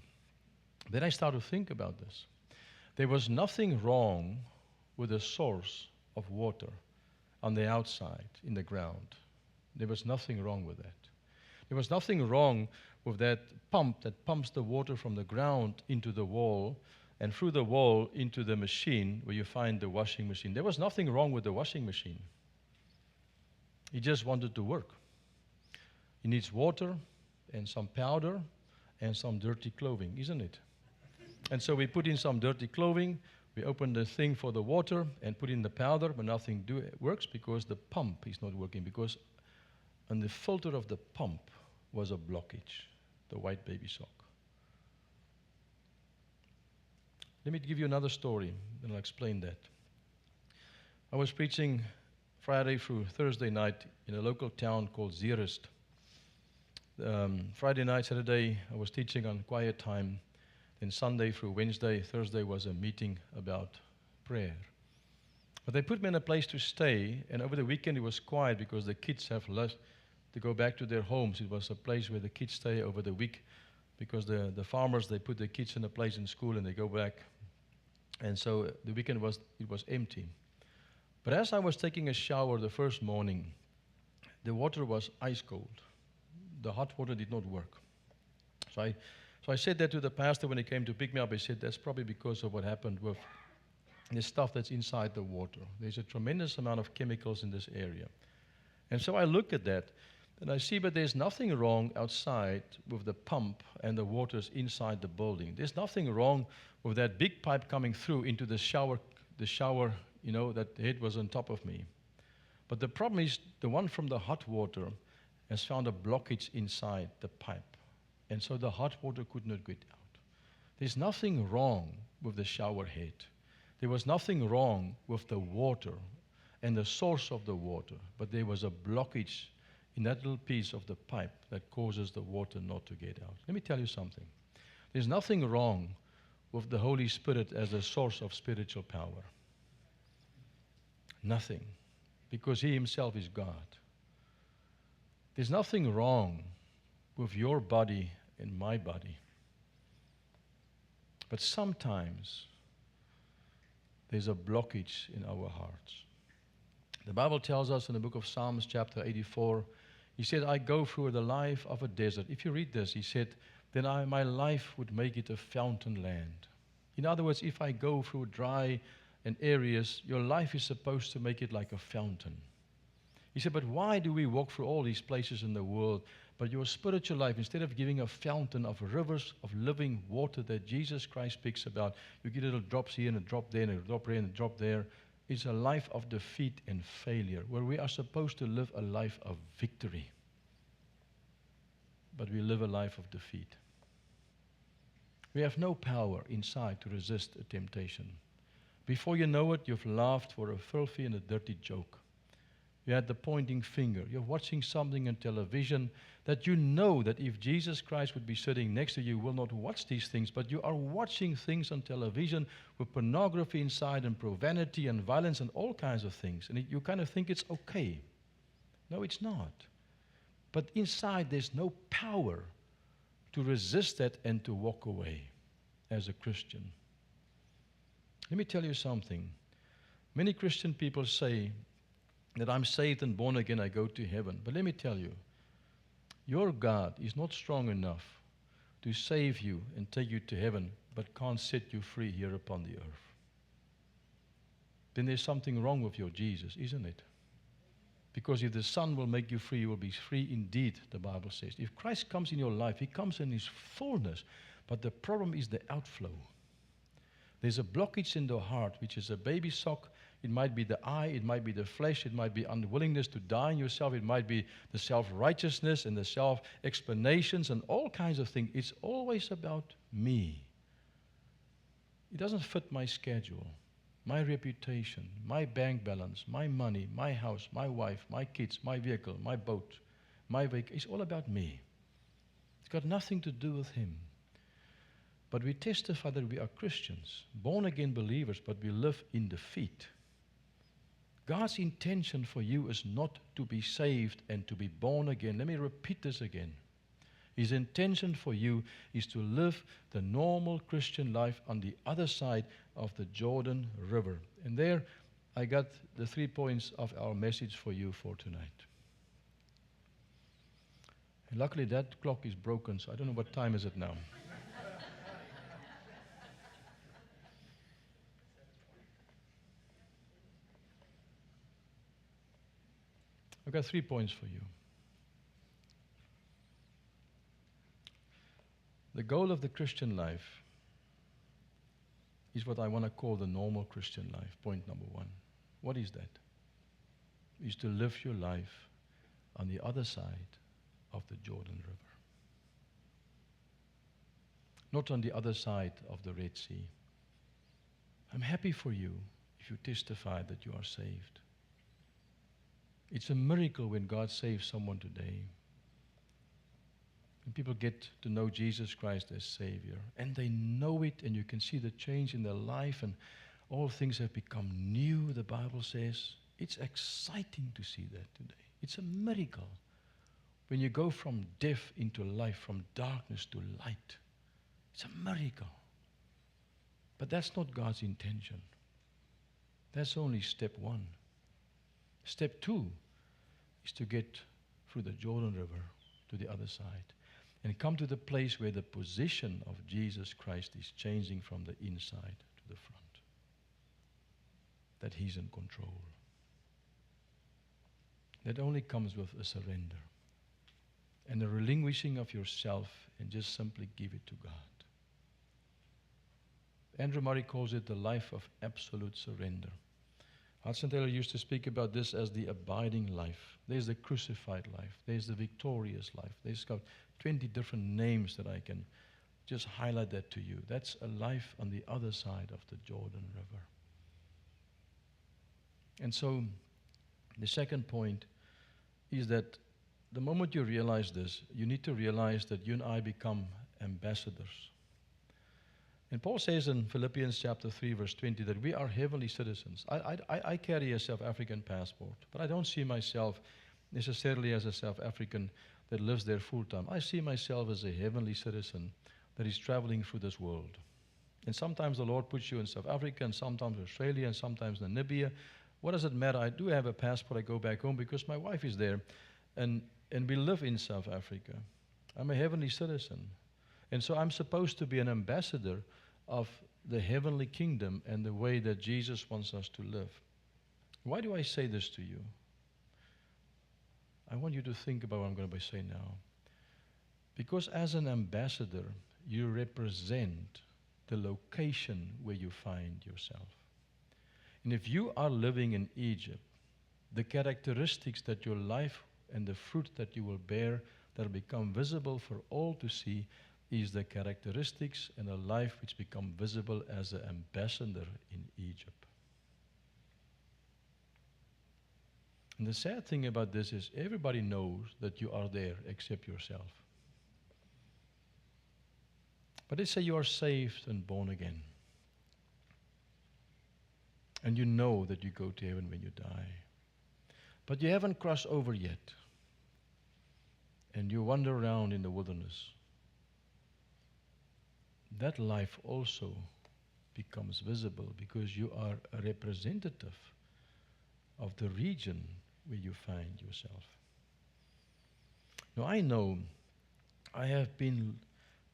Then I started to think about this. There was nothing wrong with the source of water on the outside in the ground. There was nothing wrong with that. There was nothing wrong with that pump that pumps the water from the ground into the wall and through the wall into the machine where you find the washing machine. There was nothing wrong with the washing machine. He just wanted to work. He needs water and some powder and some dirty clothing, isn't it? And so we put in some dirty clothing, we open the thing for the water and put in the powder, but nothing works because the pump is not working, because on the filter of the pump was a blockage, the white baby sock. Let me give you another story, and I'll explain that. I was preaching Friday through Thursday night in a local town called Zeerust. Friday night, Saturday, I was teaching on quiet time. Then Sunday through Wednesday, Thursday was a meeting about prayer. But they put me in a place to stay, and over the weekend it was quiet because the kids have left to go back to their homes. It was a place where the kids stay over the week because the farmers, they put their kids in a place in school and they go back. And so the weekend it was empty. But as I was taking a shower the first morning, the water was ice cold. The hot water did not work. So I said that to the pastor when he came to pick me up. He said, that's probably because of what happened with the stuff that's inside the water. There's a tremendous amount of chemicals in this area. And so I look at that, and I see, but there's nothing wrong outside with the pump and the waters inside the building. There's nothing wrong with that big pipe coming through into the shower, that the head was on top of me. But the problem is the one from the hot water has found a blockage inside the pipe. And so the hot water could not get out. There's nothing wrong with the shower head. There was nothing wrong with the water and the source of the water, but there was a blockage in that little piece of the pipe that causes the water not to get out. Let me tell you something. There's nothing wrong with the Holy Spirit as a source of spiritual power. Nothing, because He Himself is God. There's nothing wrong with your body and my body. But sometimes there's a blockage in our hearts. The Bible tells us in the book of Psalms chapter 84, He said, I go through the life of a desert. If you read this, He said, then my life would make it a fountain land. In other words, if I go through dry and areas, your life is supposed to make it like a fountain. He said, but why do we walk through all these places in the world? But your spiritual life, instead of giving a fountain of rivers of living water that Jesus Christ speaks about, you get little drops here and a drop there and a drop there and a drop there. It's a life of defeat and failure, where we are supposed to live a life of victory. But we live a life of defeat. We have no power inside to resist a temptation. Before you know it, you've laughed for a filthy and a dirty joke. You had the pointing finger. You're watching something on television that you know that if Jesus Christ would be sitting next to you, you will not watch these things, but you are watching things on television with pornography inside and profanity and violence and all kinds of things. And you kind of think it's okay. No, it's not. But inside there's no power to resist that and to walk away as a Christian. Let me tell you something. Many Christian people say that I'm saved and born again, I go to heaven. But let me tell you, your God is not strong enough to save you and take you to heaven, but can't set you free here upon the earth. Then there's something wrong with your Jesus, isn't it? Because if the Son will make you free, you will be free indeed, the Bible says. If Christ comes in your life, He comes in His fullness, but the problem is the outflow. There's a blockage in the heart, which is a baby sock. It might be the eye, it might be the flesh, it might be unwillingness to die in yourself, it might be the self-righteousness and the self-explanations and all kinds of things. It's always about me. It doesn't fit my schedule. my reputation, my bank balance, my money, my house, my wife, my kids, my vehicle, my boat, my vacation. It's all about me. It's got nothing to do with him. But we testify that we are Christians, born-again believers, but we live in defeat. God's intention for you is not to be saved and to be born again. Let me repeat this again. His intention for you is to live the normal Christian life on the other side of the Jordan River. And there, I got the 3 points of our message for you for tonight. And luckily, that clock is broken, so I don't know what time is it now. I've got 3 points for you. The goal of the Christian life is what I want to call the normal Christian life. Point number 1. What is that? Is to live your life on the other side of the Jordan River. Not on the other side of the Red Sea. I'm happy for you if you testify that you are saved. It's a miracle when God saves someone today. When people get to know Jesus Christ as Savior, and they know it, and you can see the change in their life, and all things have become new, the Bible says. It's exciting to see that today. It's a miracle. When you go from death into life, from darkness to light, it's a miracle. But that's not God's intention. That's only step 1. Step 2 is to get through the Jordan River to the other side and come to the place where the position of Jesus Christ is changing from the inside to the front. That he's in control. That only comes with a surrender and a relinquishing of yourself and just simply give it to God. Andrew Murray calls it the life of absolute surrender. Hudson Taylor used to speak about this as the abiding life. There's the crucified life. There's the victorious life. There's got 20 different names that I can just highlight that to you. That's a life on the other side of the Jordan River. And so the second point is that the moment you realize this, you need to realize that you and I become ambassadors. And Paul says in Philippians chapter 3, verse 20, that we are heavenly citizens. I carry a South African passport, but I don't see myself necessarily as a South African that lives there full time. I see myself as a heavenly citizen that is traveling through this world. And sometimes the Lord puts you in South Africa, and sometimes Australia, and sometimes Namibia. What does it matter? I do have a passport. I go back home because my wife is there, and we live in South Africa. I'm a heavenly citizen. And so I'm supposed to be an ambassador of the heavenly kingdom and the way that Jesus wants us to live. Why do I say this to you? I want you to think about what I'm going to say now. Because as an ambassador, you represent the location where you find yourself. And if you are living in Egypt, the characteristics that your life and the fruit that you will bear that will become visible for all to see is the characteristics and a life which become visible as an ambassador in Egypt. And the sad thing about this is everybody knows that you are there except yourself. But let's say you are saved and born again. And you know that you go to heaven when you die. But you haven't crossed over yet. And you wander around in the wilderness. That life also becomes visible because you are a representative of the region where you find yourself. Now I know I have been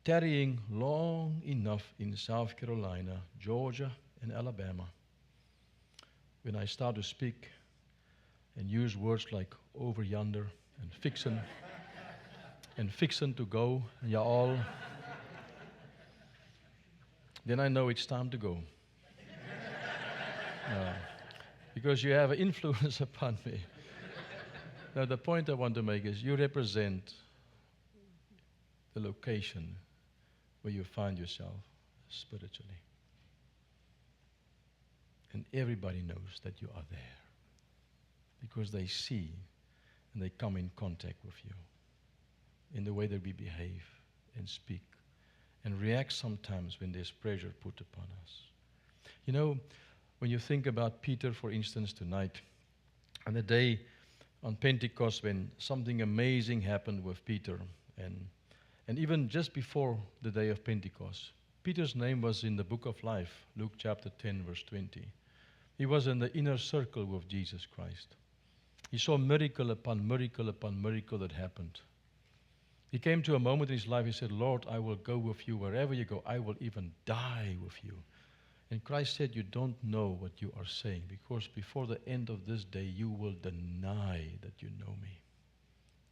tarrying long enough in South Carolina, Georgia, and Alabama. When I start to speak and use words like over yonder and fixin' and fixin' to go, and you're all, then I know it's time to go. Because you have an influence upon me. Now, the point I want to make is you represent the location where you find yourself spiritually. And everybody knows that you are there because they see and they come in contact with you in the way that we behave and speak and react sometimes when there's pressure put upon us. You know, when you think about Peter, for instance, tonight, on the day on Pentecost when something amazing happened with Peter, and even just before the day of Pentecost, Peter's name was in the book of life, Luke chapter 10, verse 20. He was in the inner circle with Jesus Christ. He saw miracle upon miracle upon miracle that happened. He came to a moment in his life, he said, Lord, I will go with you wherever you go. I will even die with you. And Christ said, you don't know what you are saying, because before the end of this day, you will deny that you know me.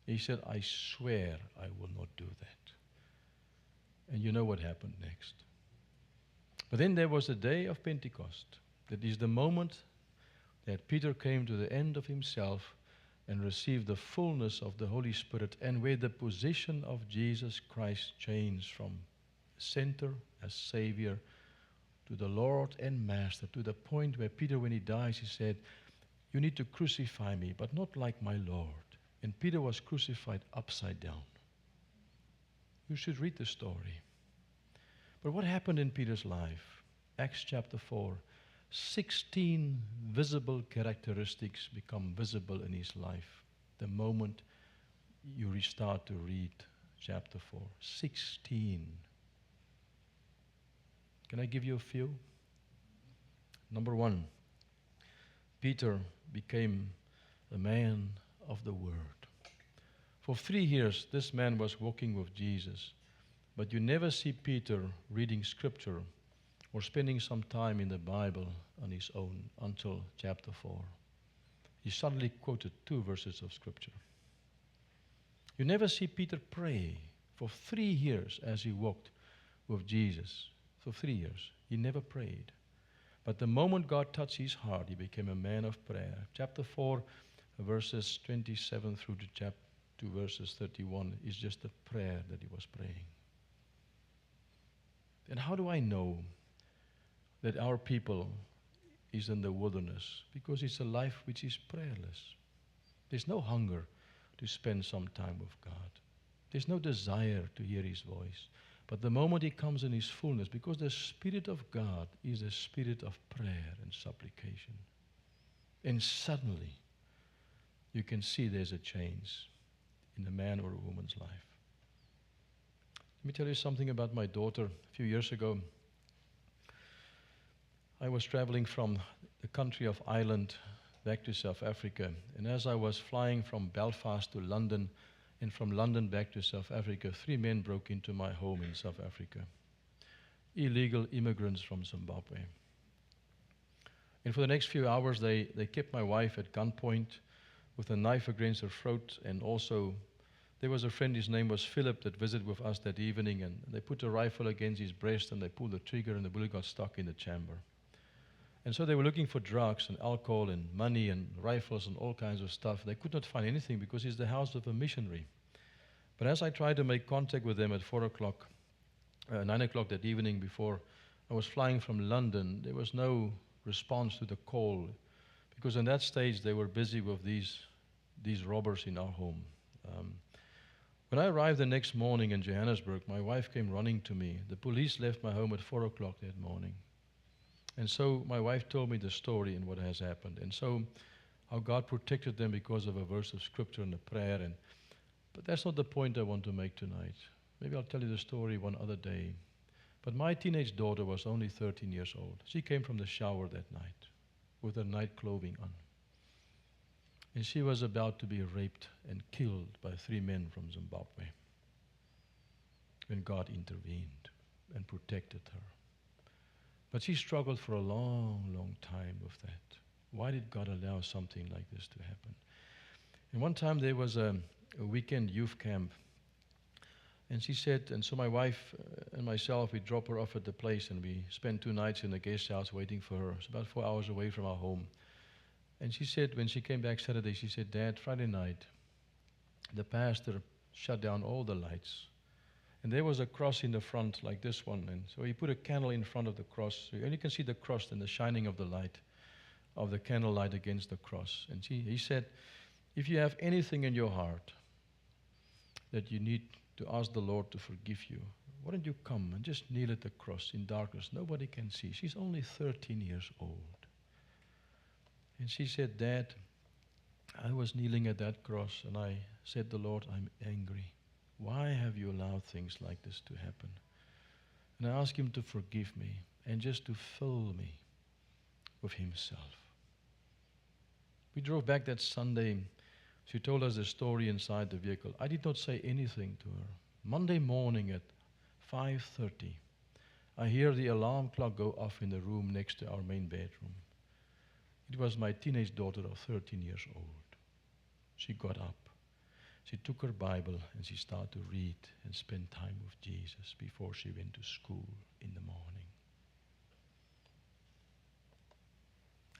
He said, I swear I will not do that. And you know what happened next. But then there was the day of Pentecost. That is the moment that Peter came to the end of himself and received the fullness of the Holy Spirit, and where the position of Jesus Christ changed from center as Savior to the Lord and Master, to the point where Peter, when he dies, he said, you need to crucify me, but not like my Lord. And Peter was crucified upside down. You should read the story. But what happened in Peter's life? Acts chapter 4, 16 visible characteristics become visible in his life the moment you restart to read chapter 4. 16. Can I give you a few? Number one, Peter became a man of the Word. For 3 years, this man was walking with Jesus, but you never see Peter reading Scripture or spending some time in the Bible on his own until chapter 4. He suddenly quoted 2 verses of Scripture. You never see Peter pray for 3 years as he walked with Jesus. For 3 years, he never prayed. But the moment God touched his heart, he became a man of prayer. Chapter 4, verses 27 through to verses 31 is just a prayer that he was praying. And how do I know that our people is in the wilderness? Because it's a life which is prayerless. There's no hunger to spend some time with God. There's no desire to hear his voice. But the moment he comes in his fullness, because the Spirit of God is a spirit of prayer and supplication. And suddenly, you can see there's a change in a man or a woman's life. Let me tell you something about my daughter. A few years ago, I was traveling from the country of Ireland back to South Africa. And as I was flying from Belfast to London, and from London back to South Africa, 3 men broke into my home in South Africa. Illegal immigrants from Zimbabwe. And for the next few hours, they kept my wife at gunpoint with a knife against her throat. And also, there was a friend, his name was Philip, that visited with us that evening. And they put a rifle against his breast, and they pulled the trigger, and the bullet got stuck in the chamber. And so they were looking for drugs and alcohol and money and rifles and all kinds of stuff. They could not find anything because it's the house of a missionary. But as I tried to make contact with them at 9 o'clock that evening before I was flying from London, there was no response to the call, because in that stage they were busy with these robbers in our home. When I arrived the next morning in Johannesburg, my wife came running to me. The police left my home at 4 o'clock that morning. And so my wife told me the story and what has happened. And so how God protected them because of a verse of Scripture and a prayer. But that's not the point I want to make tonight. Maybe I'll tell you the story one other day. But my teenage daughter was only 13 years old. She came from the shower that night with her night clothing on. And she was about to be raped and killed by 3 men from Zimbabwe. When God intervened and protected her. But she struggled for a long, long time with that. Why did God allow something like this to happen? And one time there was a weekend youth camp. And she said, and so my wife and myself, we dropped her off at the place, and we spent 2 nights in the guest house waiting for her. It's about 4 hours away from our home. And she said, when she came back Saturday, she said, Dad, Friday night, the pastor shut down all the lights. And there was a cross in the front like this one. And so he put a candle in front of the cross. So you only can see the cross and the shining of the light. of the candlelight against the cross. And he said, if you have anything in your heart that you need to ask the Lord to forgive you, why don't you come and just kneel at the cross in darkness? Nobody can see. She's only 13 years old. And she said, Dad, I was kneeling at that cross and I said to the Lord, I'm angry. Why have you allowed things like this to happen? And I asked him to forgive me and just to fill me with himself. We drove back that Sunday. She told us the story inside the vehicle. I did not say anything to her. Monday morning at 5:30, I hear the alarm clock go off in the room next to our main bedroom. It was my teenage daughter of 13 years old. She got up. She took her Bible and she started to read and spend time with Jesus before she went to school in the morning.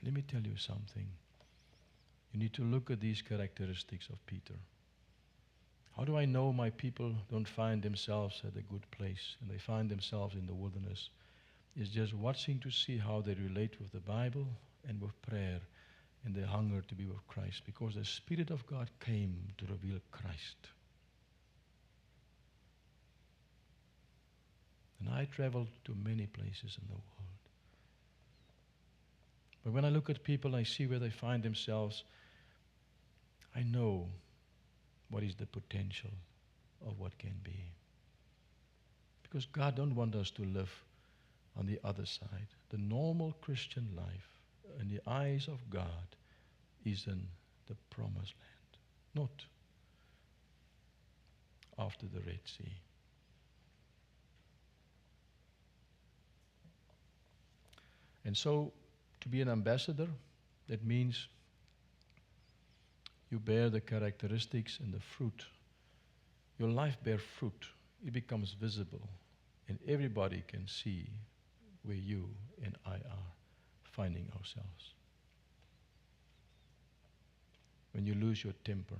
Let me tell you something. You need to look at these characteristics of Peter. How do I know my people don't find themselves at a good place and they find themselves in the wilderness? It's just watching to see how they relate with the Bible and with prayer and their hunger to be with Christ, because the Spirit of God came to reveal Christ. And I traveled to many places in the world. But when I look at people, I see where they find themselves. I know what is the potential of what can be. Because God don't want us to live on the other side. The normal Christian life in the eyes of God is in the promised land, not after the Red Sea. And so, to be an ambassador, that means you bear the characteristics and the fruit. Your life bears fruit. It becomes visible. And everybody can see where you and I are finding ourselves. When you lose your temper,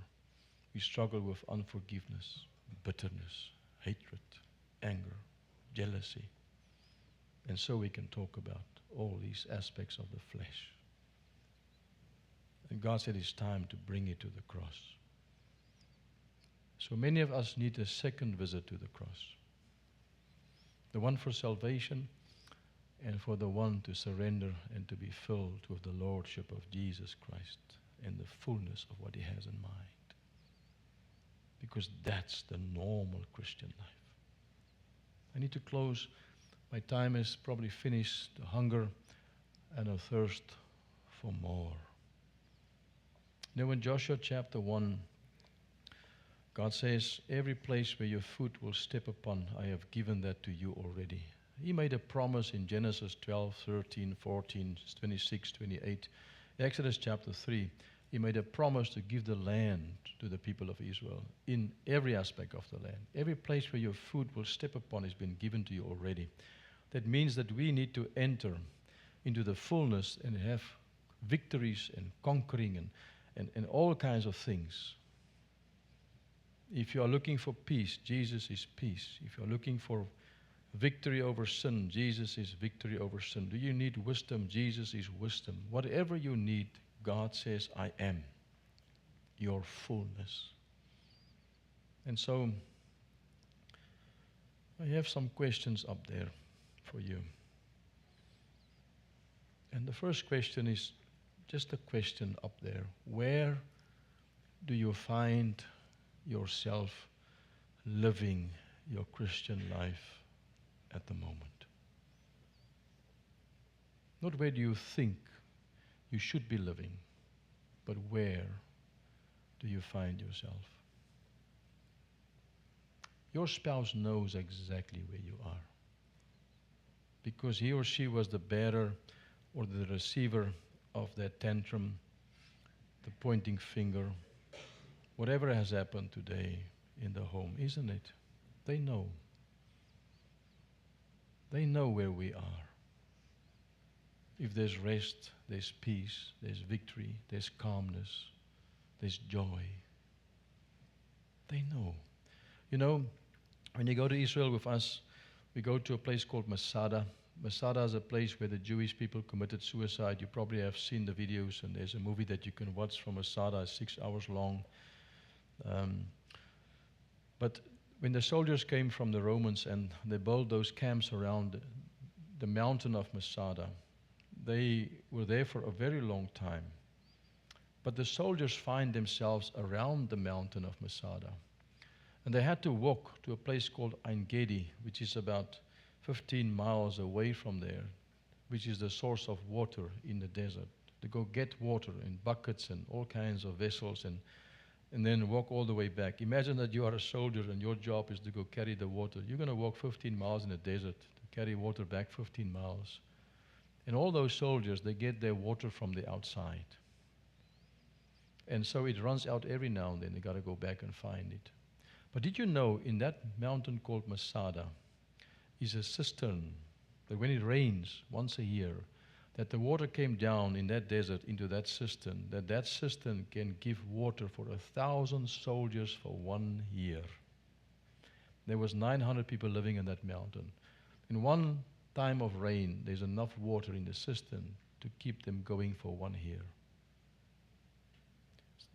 you struggle with unforgiveness, bitterness, hatred, anger, jealousy. And so we can talk about all these aspects of the flesh. And God said it's time to bring it to the cross. So many of us need a second visit to the cross. The one for salvation and for the one to surrender and to be filled with the Lordship of Jesus Christ and the fullness of what He has in mind. Because that's the normal Christian life. I need to close. My time is probably finished. The hunger and a thirst for more. You know, in Joshua chapter 1, God says, every place where your foot will step upon, I have given that to you already. He made a promise in Genesis 12, 13, 14, 26, 28. Exodus chapter 3, He made a promise to give the land to the people of Israel in every aspect of the land. Every place where your foot will step upon has been given to you already. That means that we need to enter into the fullness and have victories and conquering and all kinds of things. If you are looking for peace, Jesus is peace. If you are looking for victory over sin, Jesus is victory over sin. Do you need wisdom? Jesus is wisdom. Whatever you need, God says, I am your fullness. And so, I have some questions up there for you. And the first question is just a question up there. Where do you find yourself living your Christian life at the moment? Not where do you think you should be living, but where do you find yourself? Your spouse knows exactly where you are, because he or she was the bearer or the receiver of that tantrum, the pointing finger, whatever has happened today in the home, isn't it? They know. They know where we are. If there's rest, there's peace, there's victory, there's calmness, there's joy. They know. You know, when you go to Israel with us, we go to a place called Masada. Masada is a place where the Jewish people committed suicide. You probably have seen the videos, and there's a movie that you can watch from Masada, it's 6 hours long. But when the soldiers came from the Romans and they built those camps around the mountain of Masada, they were there for a very long time. But the soldiers find themselves around the mountain of Masada. And they had to walk to a place called Ein Gedi, which is about 15 miles away from there, which is the source of water in the desert. To go get water in buckets and all kinds of vessels and then walk all the way back. Imagine that you are a soldier and your job is to go carry the water. You're going to walk 15 miles in the desert to carry water back 15 miles. And all those soldiers, they get their water from the outside. And so it runs out every now and then. They got to go back and find it. But did you know in that mountain called Masada is a cistern that when it rains once a year, that the water came down in that desert into that cistern, that cistern can give water for 1,000 soldiers for 1 year. There was 900 people living in that mountain. In one time of rain, there's enough water in the cistern to keep them going for 1 year.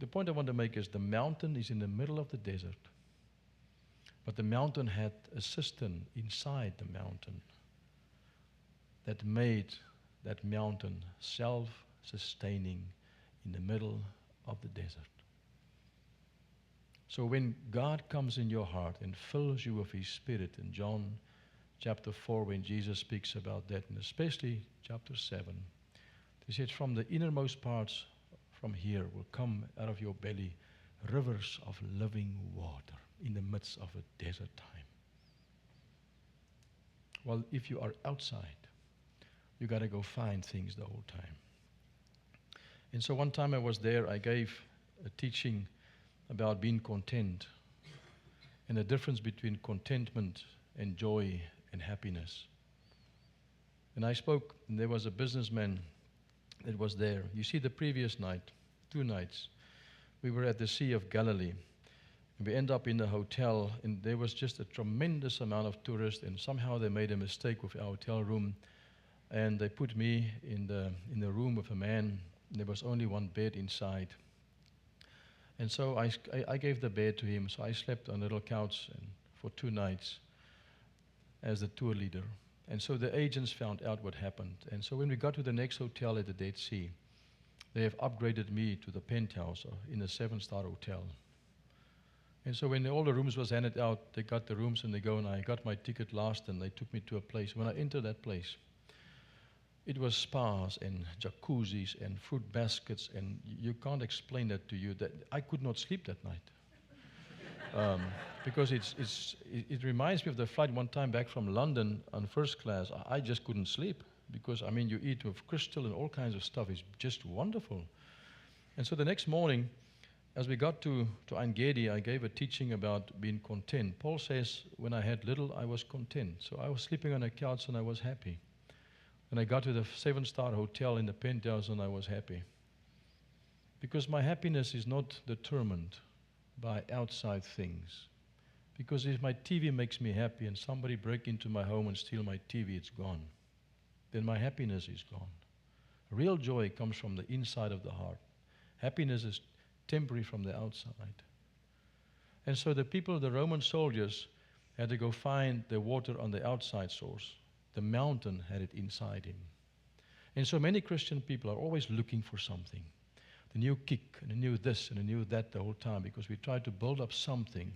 The point I want to make is the mountain is in the middle of the desert, but the mountain had a cistern inside the mountain that made that mountain self-sustaining in the middle of the desert. So when God comes in your heart and fills you with His Spirit, in John chapter 4, when Jesus speaks about that, and especially chapter 7, He said, from the innermost parts from here will come out of your belly rivers of living water in the midst of a desert time. Well, if you are outside, you got to go find things the whole time. And so one time I was there, I gave a teaching about being content and the difference between contentment and joy and happiness. And I spoke, and there was a businessman that was there. You see, the previous night, 2 nights, we were at the Sea of Galilee. And we end up in the hotel, and there was just a tremendous amount of tourists, and somehow they made a mistake with our hotel room. And they put me in the room with a man. There was only one bed inside. And so I gave the bed to him, so I slept on a little couch for 2 nights as the tour leader. And so the agents found out what happened. And so when we got to the next hotel at the Dead Sea, they have upgraded me to the penthouse in a 7-star hotel. And so when all the rooms was handed out, they got the rooms and they go, and I got my ticket last, and they took me to a place. When I entered that place, it was spas and jacuzzis and fruit baskets, and you can't explain that to you. That I could not sleep that night. Because it reminds me of the flight one time back from London on first class. I just couldn't sleep because, I mean, you eat with crystal and all kinds of stuff. It's just wonderful. And so the next morning, as we got to Ein Gedi, I gave a teaching about being content. Paul says, when I had little, I was content. So I was sleeping on a couch and I was happy. And I got to the 7-star hotel in the penthouse and I was happy. Because my happiness is not determined by outside things. Because if my TV makes me happy and somebody break into my home and steal my TV, it's gone. Then my happiness is gone. Real joy comes from the inside of the heart. Happiness is temporary from the outside. And so the people, the Roman soldiers, had to go find the water on the outside source. The mountain had it inside him. And so many Christian people are always looking for something. The new kick, and the new this, and the new that the whole time, because we try to build up something,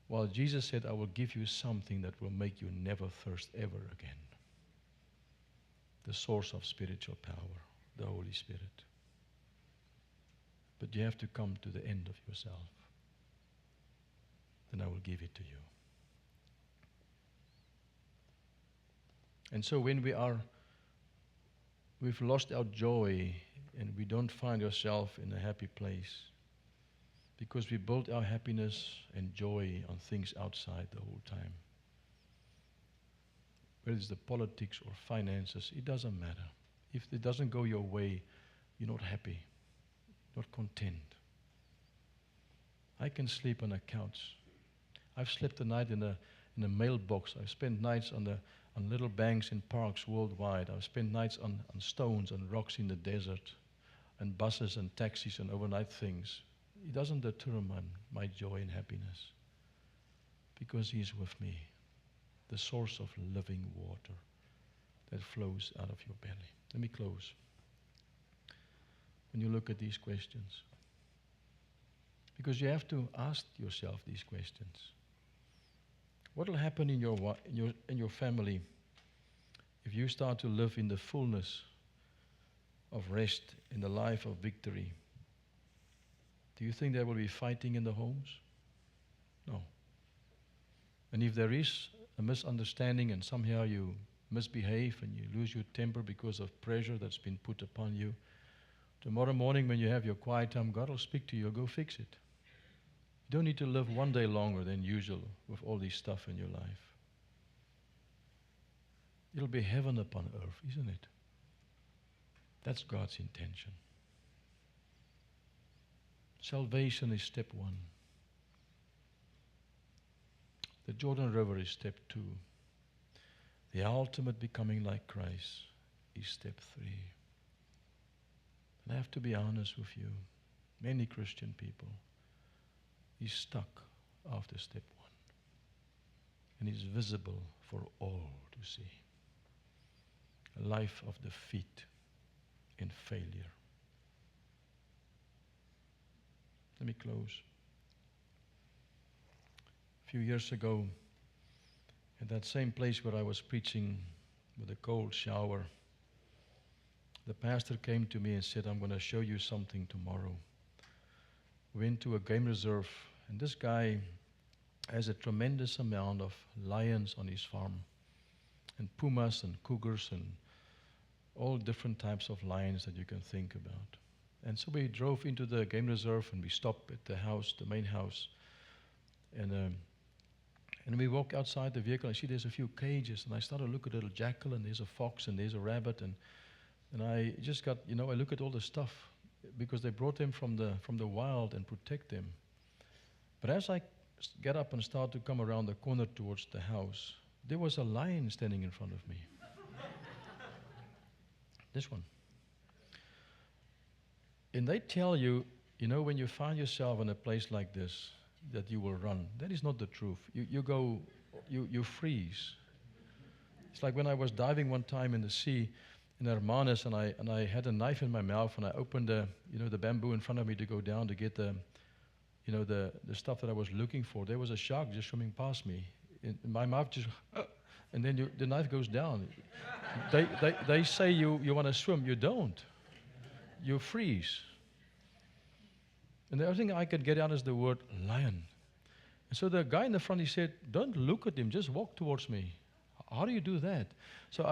while Jesus said, I will give you something that will make you never thirst ever again. The source of spiritual power, the Holy Spirit. But you have to come to the end of yourself. Then I will give it to you. And so when we've lost our joy and we don't find ourselves in a happy place because we build our happiness and joy on things outside the whole time. Whether it's the politics or finances, it doesn't matter. If it doesn't go your way, you're not happy, not content. I can sleep on a couch. I've slept a night in a mailbox. I've spent nights on on little banks in parks worldwide. I've spent nights on stones and rocks in the desert, and buses and taxis and overnight things. It doesn't determine my joy and happiness, because He is with me, the source of living water that flows out of your belly. Let me close. When you look at these questions, because you have to ask yourself these questions. What will happen in your family if you start to live in the fullness of rest, in the life of victory? Do you think there will be fighting in the homes? No. And if there is a misunderstanding and somehow you misbehave and you lose your temper because of pressure that's been put upon you, tomorrow morning when you have your quiet time, God will speak to you. Go fix it. You don't need to live one day longer than usual with all this stuff in your life. It'll be heaven upon earth, isn't it? That's God's intention. Salvation is step one. The Jordan River is step two. The ultimate becoming like Christ is step three. And I have to be honest with you. Many Christian people is stuck after step one. And is visible for all to see. A life of defeat and failure. Let me close. A few years ago, at that same place where I was preaching with a cold shower, the pastor came to me and said, I'm going to show you something tomorrow. We went to a game reserve, and this guy has a tremendous amount of lions on his farm, and pumas and cougars and all different types of lions that you can think about. And so we drove into the game reserve and we stopped at the house, the main house. And we walk outside the vehicle. I see there's a few cages, and I started to look at a little jackal, and there's a fox, and there's a rabbit, and I just got, I look at all the stuff because they brought them from the wild and protect them. But as I get up and start to come around the corner towards the house, there was a lion standing in front of me. This one. And they tell you, when you find yourself in a place like this, that you will run. That is not the truth. You freeze. It's like when I was diving one time in the sea in Hermanus, and I had a knife in my mouth, and I opened the bamboo in front of me to go down to get the stuff that I was looking for. There was a shark just swimming past me. In my mouth just, and then the knife goes down. They say you want to swim. You don't. You freeze. And the other thing I could get out is the word lion. And so the guy in the front, he said, don't look at him, just walk towards me. How do you do that? So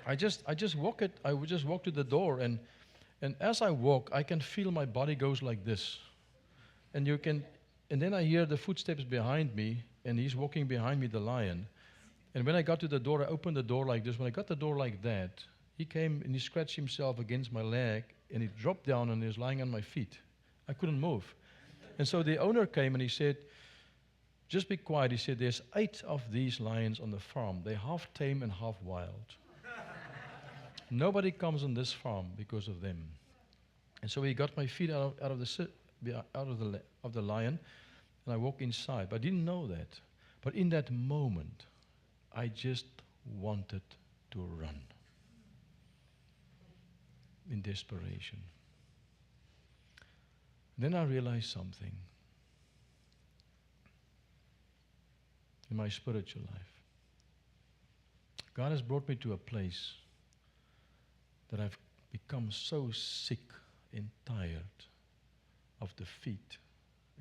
I just walk to the door, and as I walk, I can feel my body goes like this. And then I hear the footsteps behind me, and he's walking behind me, the lion. And when I got to the door, I opened the door like this. When I got the door like that, he came and he scratched himself against my leg, and he dropped down and he was lying on my feet. I couldn't move. And so the owner came and he said, just be quiet. He said, there's 8 of these lions on the farm. They're half tame and half wild. Nobody comes on this farm because of them. And so he got my feet out of the lion, and I walk inside. But I didn't know that. But in that moment, I just wanted to run. In desperation. Then I realized something in my spiritual life. God has brought me to a place that I've become so sick and tired of defeat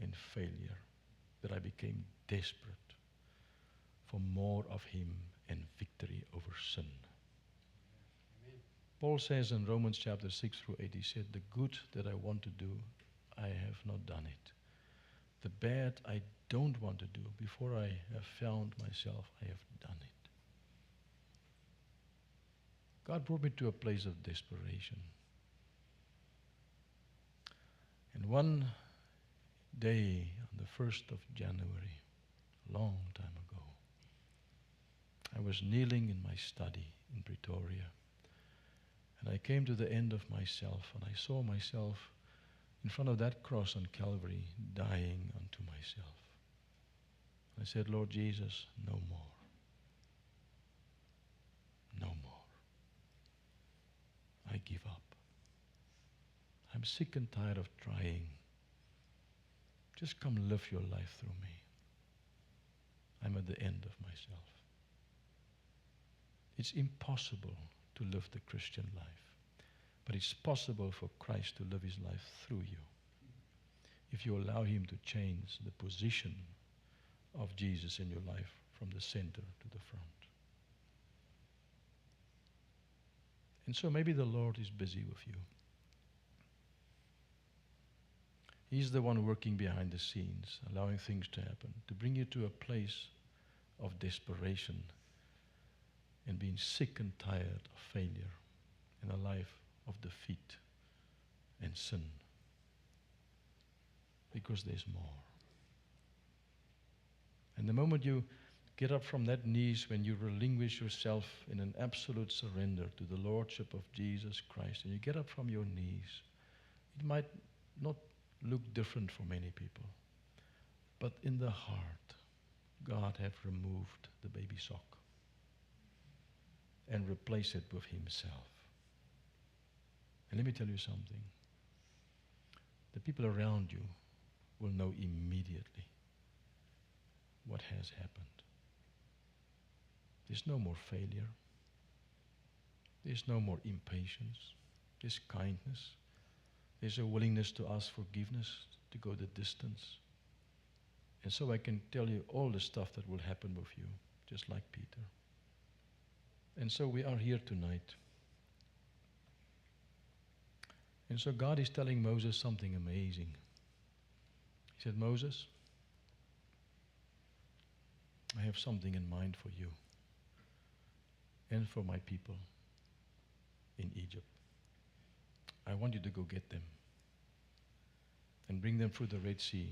and failure that I became desperate for more of Him and victory over sin. Paul says in Romans chapter 6 through 8, he said, the good that I want to do, I have not done it. The bad I don't want to do, before I have found myself, I have done it. God brought me to a place of desperation. And one day, on the 1st of January, a long time ago, I was kneeling in my study in Pretoria, and I came to the end of myself, and I saw myself in front of that cross on Calvary, dying unto myself. I said, Lord Jesus, no more. No more. I give up. I'm sick and tired of trying. Just come live your life through me. I'm at the end of myself. It's impossible to live the Christian life, but it's possible for Christ to live his life through you if you allow him to change the position of Jesus in your life from the center to the front. And so maybe the Lord is busy with you. He's the one working behind the scenes, allowing things to happen, to bring you to a place of desperation and being sick and tired of failure and a life of defeat and sin. Because there's more. And the moment you get up from that knees, when you relinquish yourself in an absolute surrender to the Lordship of Jesus Christ, and you get up from your knees, it might not look different for many people, but in the heart, God have removed the baby sock and replaced it with himself. And let me tell you something. The people around you will know immediately what has happened. There's no more failure. There's no more impatience. There's kindness. There's a willingness to ask forgiveness, to go the distance. And so I can tell you all the stuff that will happen with you, just like Peter. And so we are here tonight. And so God is telling Moses something amazing. He said, Moses, I have something in mind for you and for my people in Egypt. I want you to go get them and bring them through the Red Sea.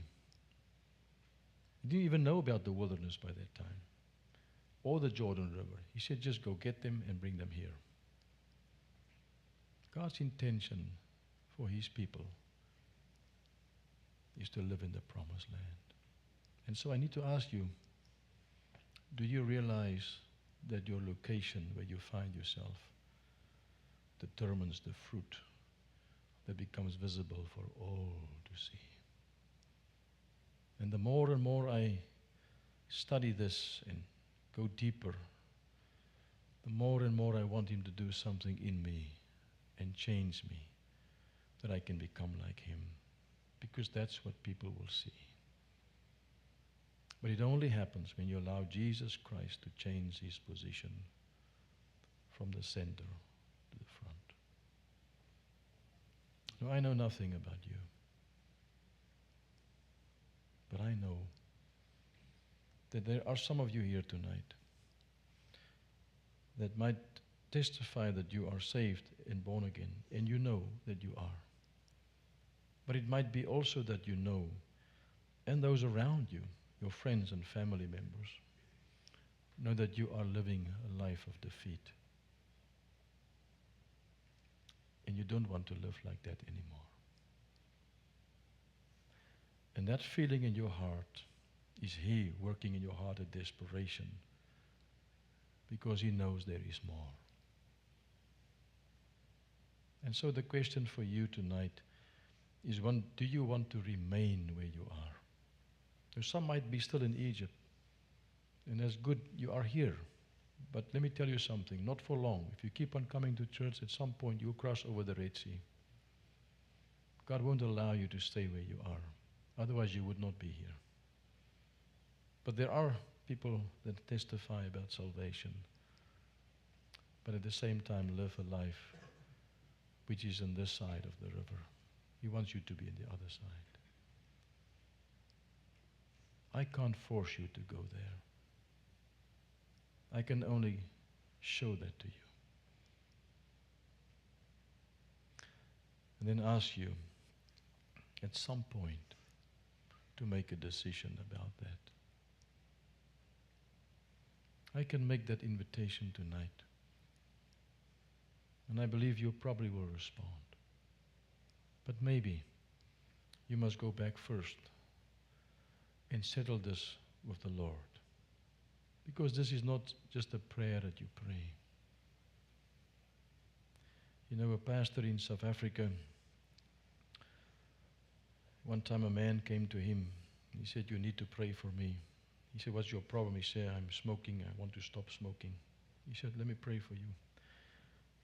He didn't even know about the wilderness by that time or the Jordan River. He said, just go get them and bring them here. God's intention for his people is to live in the promised land. And so I need to ask you, do you realize that your location where you find yourself determines the fruit that becomes visible for all to see? And the more and more I study this and go deeper, the more and more I want him to do something in me and change me, that I can become like him, because that's what people will see. But it only happens when you allow Jesus Christ to change his position from the center to the front. Now, I know nothing about you, but I know that there are some of you here tonight that might testify that you are saved and born again, and you know that you are. But it might be also that you know, and those around you, your friends and family members, know that you are living a life of defeat. And you don't want to live like that anymore. And that feeling in your heart is he working in your heart a desperation, because he knows there is more. And so the question for you tonight is, one, do you want to remain where you are? Now, some might be still in Egypt, and that's good, you are here. But let me tell you something, not for long. If you keep on coming to church, at some point you'll cross over the Red Sea. God won't allow you to stay where you are. Otherwise you would not be here. But there are people that testify about salvation, but at the same time live a life which is on this side of the river. He wants you to be on the other side. I can't force you to go there. I can only show that to you. And then ask you at some point to make a decision about that. I can make that invitation tonight. And I believe you probably will respond. But maybe you must go back first and settle this with the Lord. Because this is not just a prayer that you pray. You know, a pastor in South Africa, one time a man came to him. He said, "You need to pray for me." He said, "What's your problem?" He said, "I'm smoking. I want to stop smoking." He said, "Let me pray for you."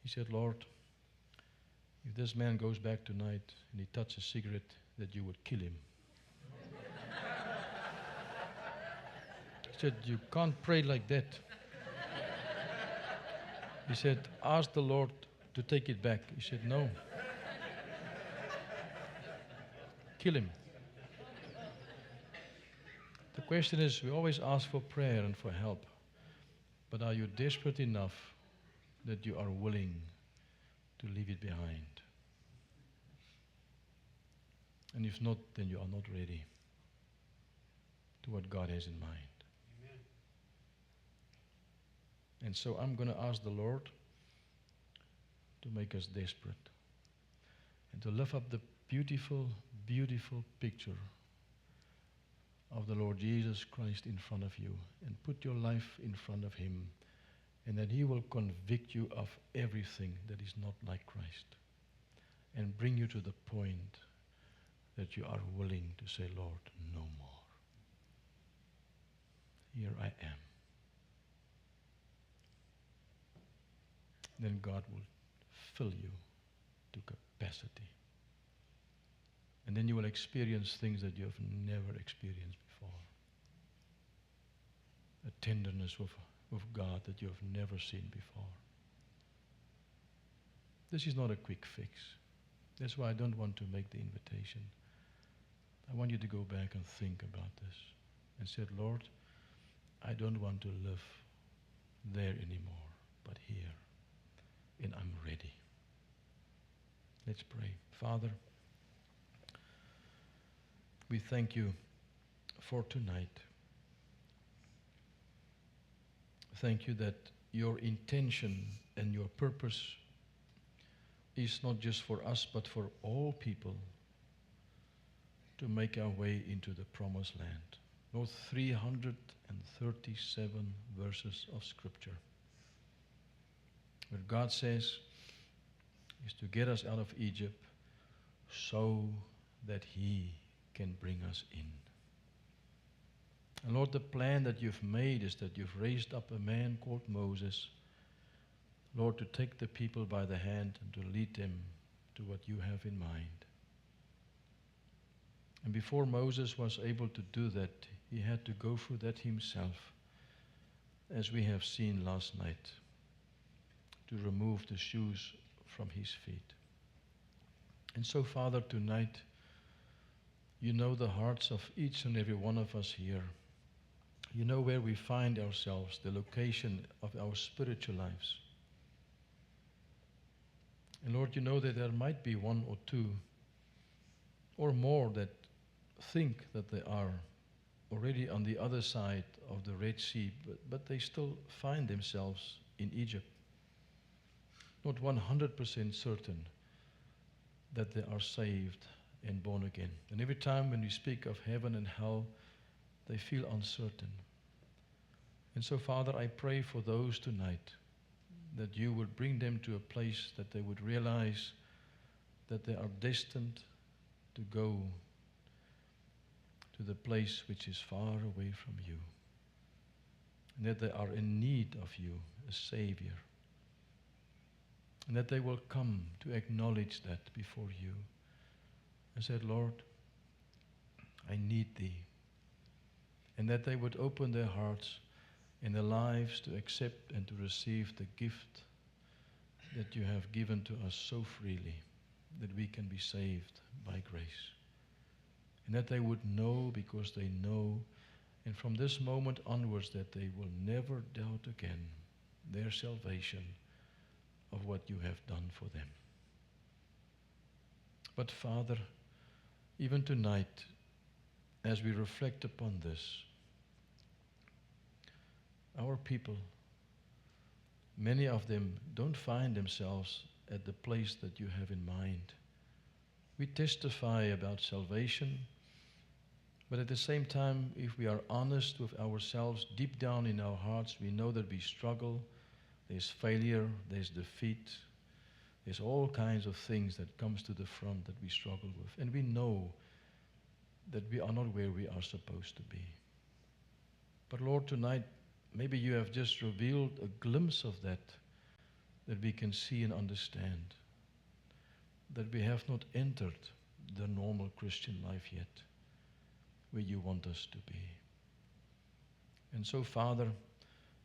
He said, "Lord, if this man goes back tonight and he touches a cigarette, that you would kill him." He said, "You can't pray like that." He said, "Ask the Lord to take it back." He said, "No. Kill him." The question is, we always ask for prayer and for help, but are you desperate enough that you are willing to leave it behind? And if not, then you are not ready to what God has in mind. Amen. And so I'm going to ask the Lord to make us desperate and to lift up the beautiful, beautiful picture of the Lord Jesus Christ in front of you and put your life in front of Him, and that He will convict you of everything that is not like Christ and bring you to the point that you are willing to say, "Lord, no more. Here I am." Then God will fill you to capacity. And then you will experience things that you have never experienced before. A tenderness with God that you have never seen before. This is not a quick fix. That's why I don't want to make the invitation. I want you to go back and think about this and say, "Lord, I don't want to live there anymore, but here. And I'm ready." Let's pray. Father, we thank you for tonight. Thank you that your intention and your purpose is not just for us, but for all people to make our way into the promised land. Lord, 337 verses of Scripture, where God says is to get us out of Egypt so that He can bring us in. And Lord, the plan that you've made is that you've raised up a man called Moses, Lord, to take the people by the hand and to lead them to what you have in mind. And before Moses was able to do that, he had to go through that himself, as we have seen last night, to remove the shoes from his feet. And so, Father, tonight, you know the hearts of each and every one of us here. You know where we find ourselves, the location of our spiritual lives. And Lord, you know that there might be one or two or more that think that they are already on the other side of the Red Sea, but they still find themselves in Egypt. Not 100% certain that they are saved and born again. And every time when we speak of heaven and hell, they feel uncertain. And so, Father, I pray for those tonight that you would bring them to a place that they would realize that they are destined to go to the place which is far away from you, and that they are in need of you, a Savior, and that they will come to acknowledge that before you and say, "Lord, I need thee," and that they would open their hearts and their lives to accept and to receive the gift that you have given to us so freely, that we can be saved by grace. And that they would know, because they know, and from this moment onwards, that they will never doubt again their salvation of what you have done for them. But Father, even tonight, as we reflect upon this, our people, many of them don't find themselves at the place that you have in mind. We testify about salvation, but at the same time, if we are honest with ourselves, deep down in our hearts, we know that we struggle. There's failure, there's defeat, there's all kinds of things that comes to the front that we struggle with. And we know that we are not where we are supposed to be. But Lord, tonight, maybe you have just revealed a glimpse of that we can see and understand. That we have not entered the normal Christian life yet, where you want us to be. And so, Father,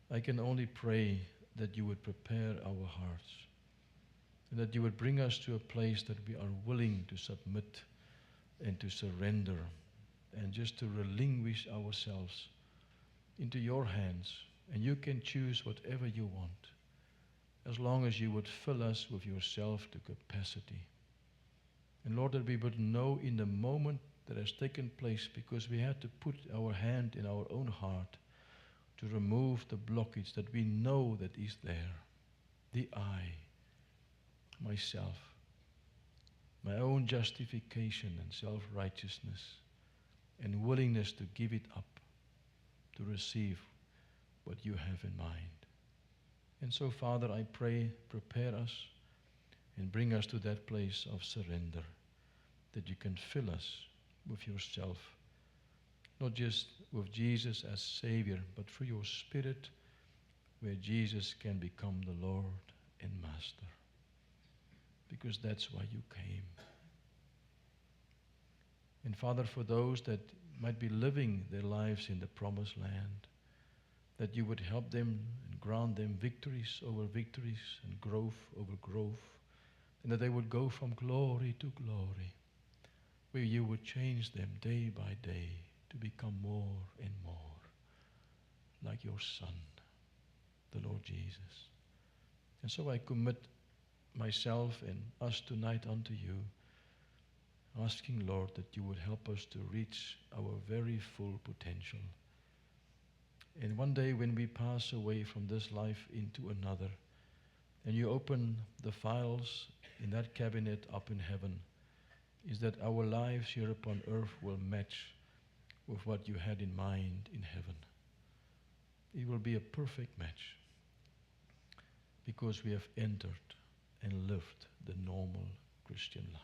I can only pray that you would prepare our hearts, and that you would bring us to a place that we are willing to submit and to surrender, and just to relinquish ourselves into your hands. And you can choose whatever you want, as long as you would fill us with yourself to capacity. And Lord, that we would know in the moment that has taken place, because we had to put our hand in our own heart to remove the blockage that we know that is there. The I, myself, my own justification and self-righteousness, and willingness to give it up to receive what you have in mind. And so, Father, I pray, prepare us and bring us to that place of surrender, that you can fill us with yourself, not just with Jesus as Savior, but through your Spirit, where Jesus can become the Lord and Master, because that's why you came. And Father, for those that might be living their lives in the promised land, that you would help them and grant them victories over victories and growth over growth, and that they would go from glory to glory, where you would change them day by day to become more and more like your Son, the Lord Jesus. And so I commit myself and us tonight unto you, asking, Lord, that you would help us to reach our very full potential. And one day when we pass away from this life into another, and you open the files in that cabinet up in heaven, is that our lives here upon earth will match with what you had in mind in heaven. It will be a perfect match, because we have entered and lived the normal Christian life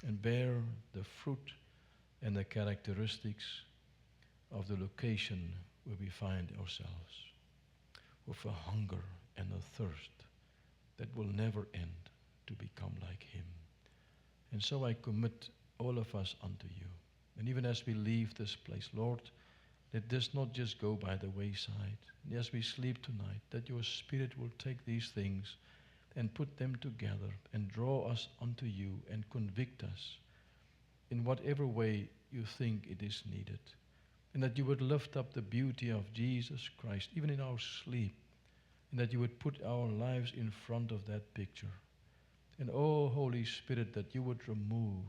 and bear the fruit and the characteristics of the location where we find ourselves, with a hunger and a thirst that will never end to become like him. And so I commit all of us unto you. And even as we leave this place, Lord, let this not just go by the wayside. And as we sleep tonight, that your Spirit will take these things and put them together and draw us unto you and convict us in whatever way you think it is needed. And that you would lift up the beauty of Jesus Christ, even in our sleep, and that you would put our lives in front of that picture. And oh, Holy Spirit, that you would remove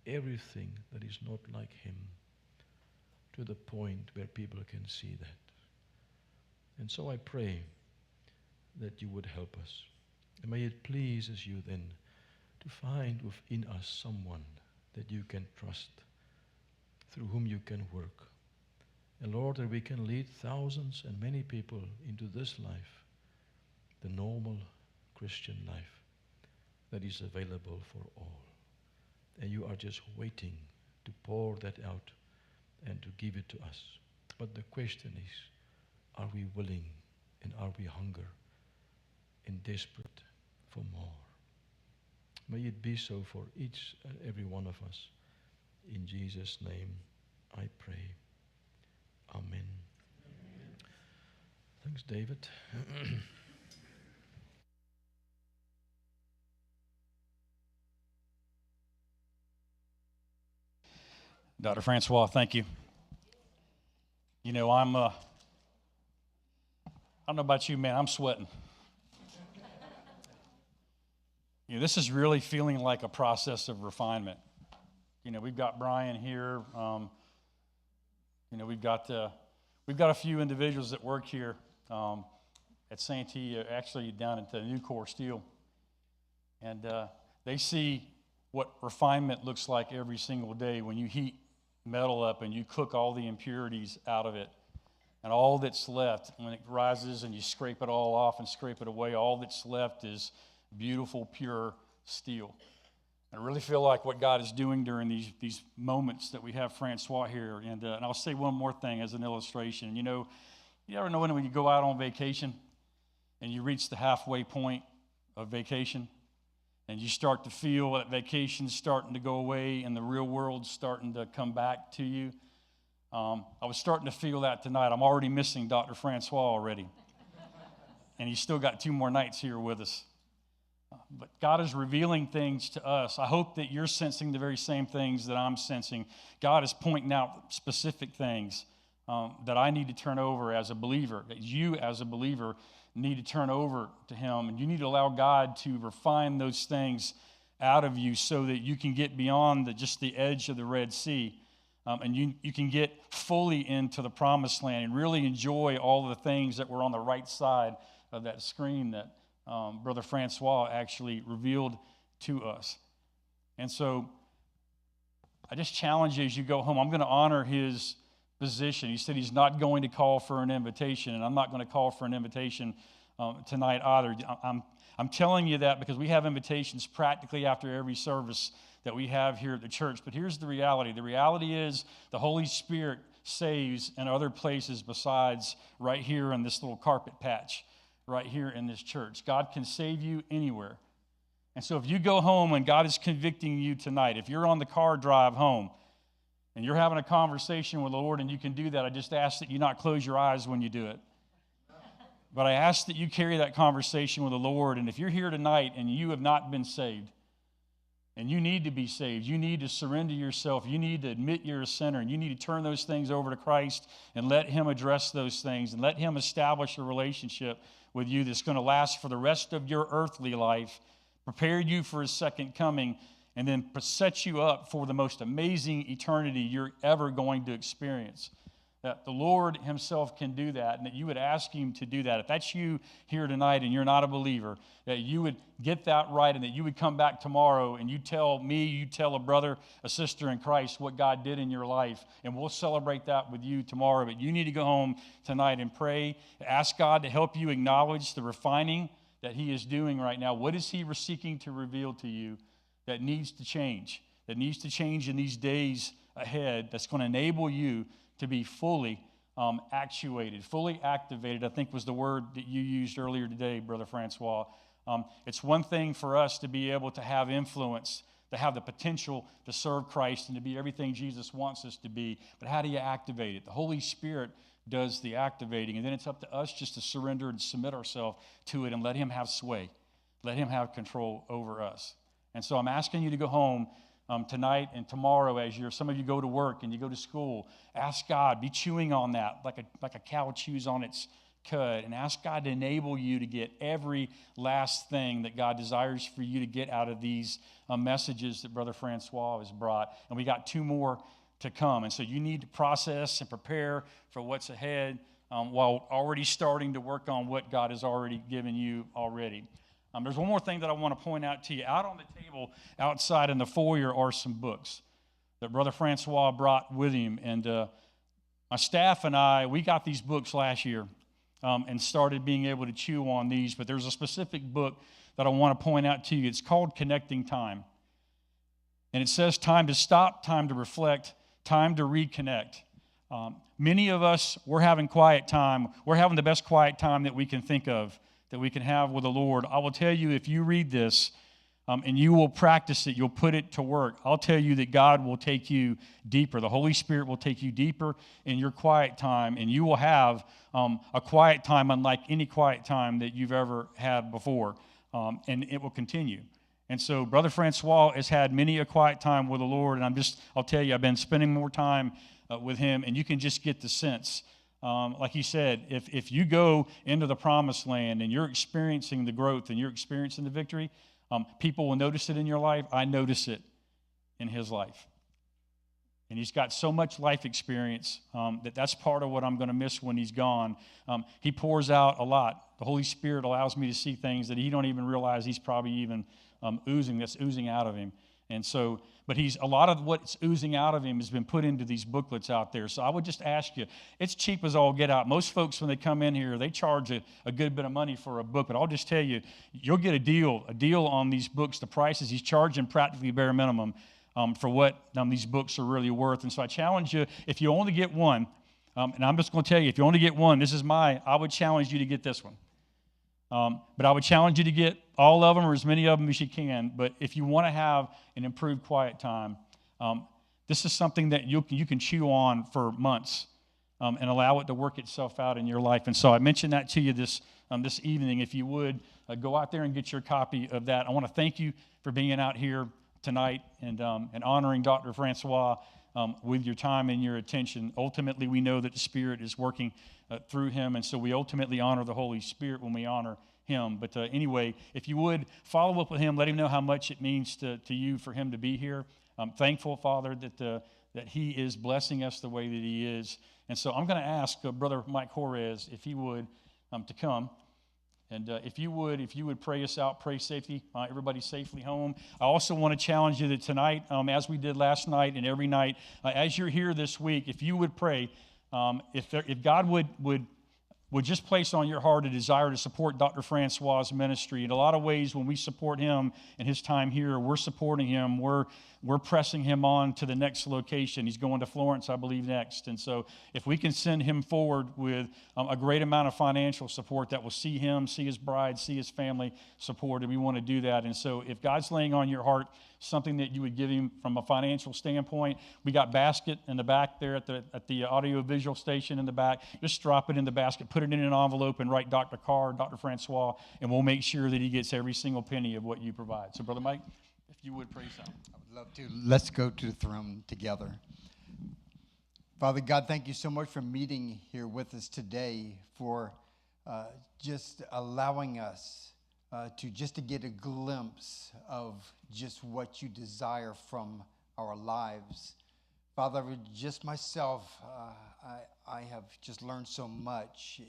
everything that is not like him, to the point where people can see that. And so I pray that you would help us. And may it pleases you then to find within us someone that you can trust, through whom you can work. And Lord, that we can lead thousands and many people into this life, the normal Christian life that is available for all. And you are just waiting to pour that out and to give it to us. But the question is, are we willing and are we hunger and desperate for more? May it be so for each and every one of us. In Jesus' name I pray. Amen. Thanks, David. Dr. Francois, thank you. You know, I don't know about you, man, I'm sweating. You know, this is really feeling like a process of refinement. You know, we've got Brian here. You know, we've got We've got a few individuals that work here at Santee, actually down at the Nucor Steel. And they see what refinement looks like every single day when you heat metal up and you cook all the impurities out of it. And all that's left, when it rises and you scrape it all off and scrape it away, all that's left is beautiful, pure steel. I really feel like what God is doing during these moments that we have Francois here. And I'll say one more thing as an illustration. You ever know when you go out on vacation and you reach the halfway point of vacation and you start to feel that vacation's starting to go away and the real world's starting to come back to you? I was starting to feel that tonight. I'm already missing Dr. Francois already. And he's still got 2 more nights here with us. But God is revealing things to us. I hope that you're sensing the very same things that I'm sensing. God is pointing out specific things that I need to turn over as a believer, that you as a believer need to turn over to Him. And you need to allow God to refine those things out of you so that you can get beyond just the edge of the Red Sea. And you can get fully into the promised land and really enjoy all the things that were on the right side of that screen that Brother Francois actually revealed to us. And so I just challenge you as you go home. I'm going to honor his position. He said he's not going to call for an invitation, and I'm not going to call for an invitation tonight either. I'm telling you that because we have invitations practically after every service that we have here at the church. But here's the reality. The reality is the Holy Spirit saves in other places besides right here in this little carpet patch, right here in this church. God can save you anywhere. And so if you go home and God is convicting you tonight, if you're on the car drive home and you're having a conversation with the Lord and you can do that, I just ask that you not close your eyes when you do it. But I ask that you carry that conversation with the Lord. And if you're here tonight and you have not been saved, and you need to be saved, you need to surrender yourself, you need to admit you're a sinner, and you need to turn those things over to Christ and let Him address those things and let Him establish a relationship with you that's going to last for the rest of your earthly life, prepare you for His second coming, and then set you up for the most amazing eternity you're ever going to experience. That the Lord Himself can do that, and that you would ask Him to do that. If that's you here tonight and you're not a believer, that you would get that right and that you would come back tomorrow and you tell me, you tell a brother, a sister in Christ what God did in your life, and we'll celebrate that with you tomorrow. But you need to go home tonight and pray. Ask God to help you acknowledge the refining that He is doing right now. What is He seeking to reveal to you that needs to change in these days ahead that's going to enable you to be fully actuated, fully activated, I think was the word that you used earlier today, Brother Francois. It's one thing for us to be able to have influence, to have the potential to serve Christ and to be everything Jesus wants us to be, but how do you activate it? The Holy Spirit does the activating, and then it's up to us just to surrender and submit ourselves to it and let Him have sway, let Him have control over us. And so I'm asking you to go home tonight and tomorrow as some of you go to work and you go to school. Ask God, be chewing on that like a cow chews on its cud, and ask God to enable you to get every last thing that God desires for you to get out of these messages that Brother Francois has brought. And we got 2 more to come. And so you need to process and prepare for what's ahead while already starting to work on what God has already given you already. There's one more thing that I want to point out to you. Out on the table outside in the foyer are some books that Brother Francois brought with him. And my staff and I, we got these books last year and started being able to chew on these. But there's a specific book that I want to point out to you. It's called Connecting Time. And it says time to stop, time to reflect, time to reconnect. Many of us, we're having quiet time. We're having the best quiet time that we can think of, that we can have with the Lord. I will tell you, if you read this and you will practice it, you'll put it to work, I'll tell you that God will take you deeper. The Holy Spirit will take you deeper in your quiet time, and you will have a quiet time unlike any quiet time that you've ever had before, and it will continue. And so Brother Francois has had many a quiet time with the Lord, and I'll tell you, I've been spending more time with him, and you can just get the sense. Like he said, if you go into the promised land and you're experiencing the growth and you're experiencing the victory, people will notice it in your life. I notice it in his life. And he's got so much life experience that's part of what I'm going to miss when he's gone. He pours out a lot. The Holy Spirit allows me to see things that he don't even realize he's probably even oozing out of him. And so, but a lot of what's oozing out of him has been put into these booklets out there. So I would just ask you, it's cheap as all get out. Most folks, when they come in here, they charge a good bit of money for a book. But I'll just tell you, you'll get a deal on these books. The prices he's charging practically bare minimum for what these books are really worth. And so I challenge you, if you only get one, and I'm just going to tell you, if you only get one, I would challenge you to get this one. But I would challenge you to get all of them or as many of them as you can. But if you want to have an improved quiet time, this is something that you can chew on for months and allow it to work itself out in your life. And so I mentioned that to you this evening. If you would, go out there and get your copy of that. I want to thank you for being out here tonight and honoring Dr. Francois with your time and your attention. Ultimately, we know that the Spirit is working through him, and so we ultimately honor the Holy Spirit when we honor him. But anyway, if you would, follow up with him, let him know how much it means to you for him to be here. I'm thankful, Father, that he is blessing us the way that he is. And so I'm going to ask Brother Mike Horez if he would to come. And if you would pray us out, pray safety, everybody safely home. I also want to challenge you that tonight, as we did last night and every night, as you're here this week, if you would pray, if God would just place on your heart a desire to support Dr. Francois' ministry. In a lot of ways, when we support him and his time here, we're supporting him. We're pressing him on to the next location. He's going to Florence, I believe, next. And so if we can send him forward with a great amount of financial support that will see him, see his bride, see his family supported, we want to do that. And so if God's laying on your heart something that you would give him from a financial standpoint, we got basket in the back there at the audio-visual station in the back. Just drop it in the basket, put it in an envelope, and write Dr. Carr, Dr. Francois, and we'll make sure that he gets every single penny of what you provide. So, Brother Mike, if you would pray some. I would love to. Let's go to the throne together. Father God, thank you so much for meeting here with us today, for just allowing us to get a glimpse of just what you desire from our lives. Father, just myself, I have just learned so much,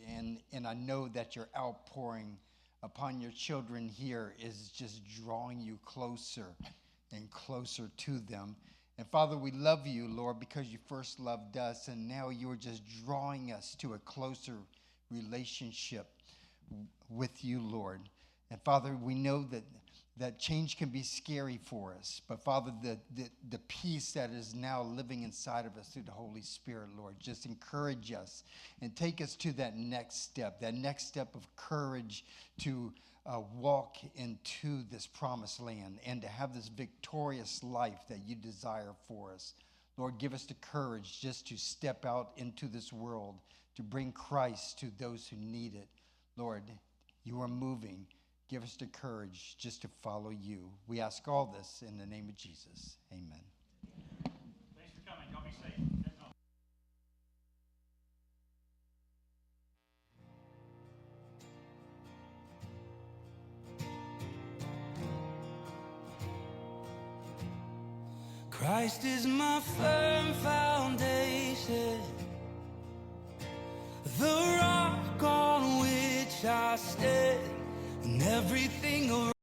and I know that your outpouring upon your children here is just drawing you closer and closer to them. And Father, we love you, Lord, because you first loved us, and now you're just drawing us to a closer relationship with you, Lord. And Father, we know that change can be scary for us, but Father, the peace that is now living inside of us through the Holy Spirit, Lord, just encourage us and take us to that next step of courage to walk into this promised land and to have this victorious life that you desire for us. Lord, give us the courage just to step out into this world, to bring Christ to those who need it. Lord, you are moving. Give us the courage just to follow you. We ask all this in the name of Jesus. Amen. Thanks for coming. Y'all be safe. Christ is my firm foundation, the rock on which I stand, and everything around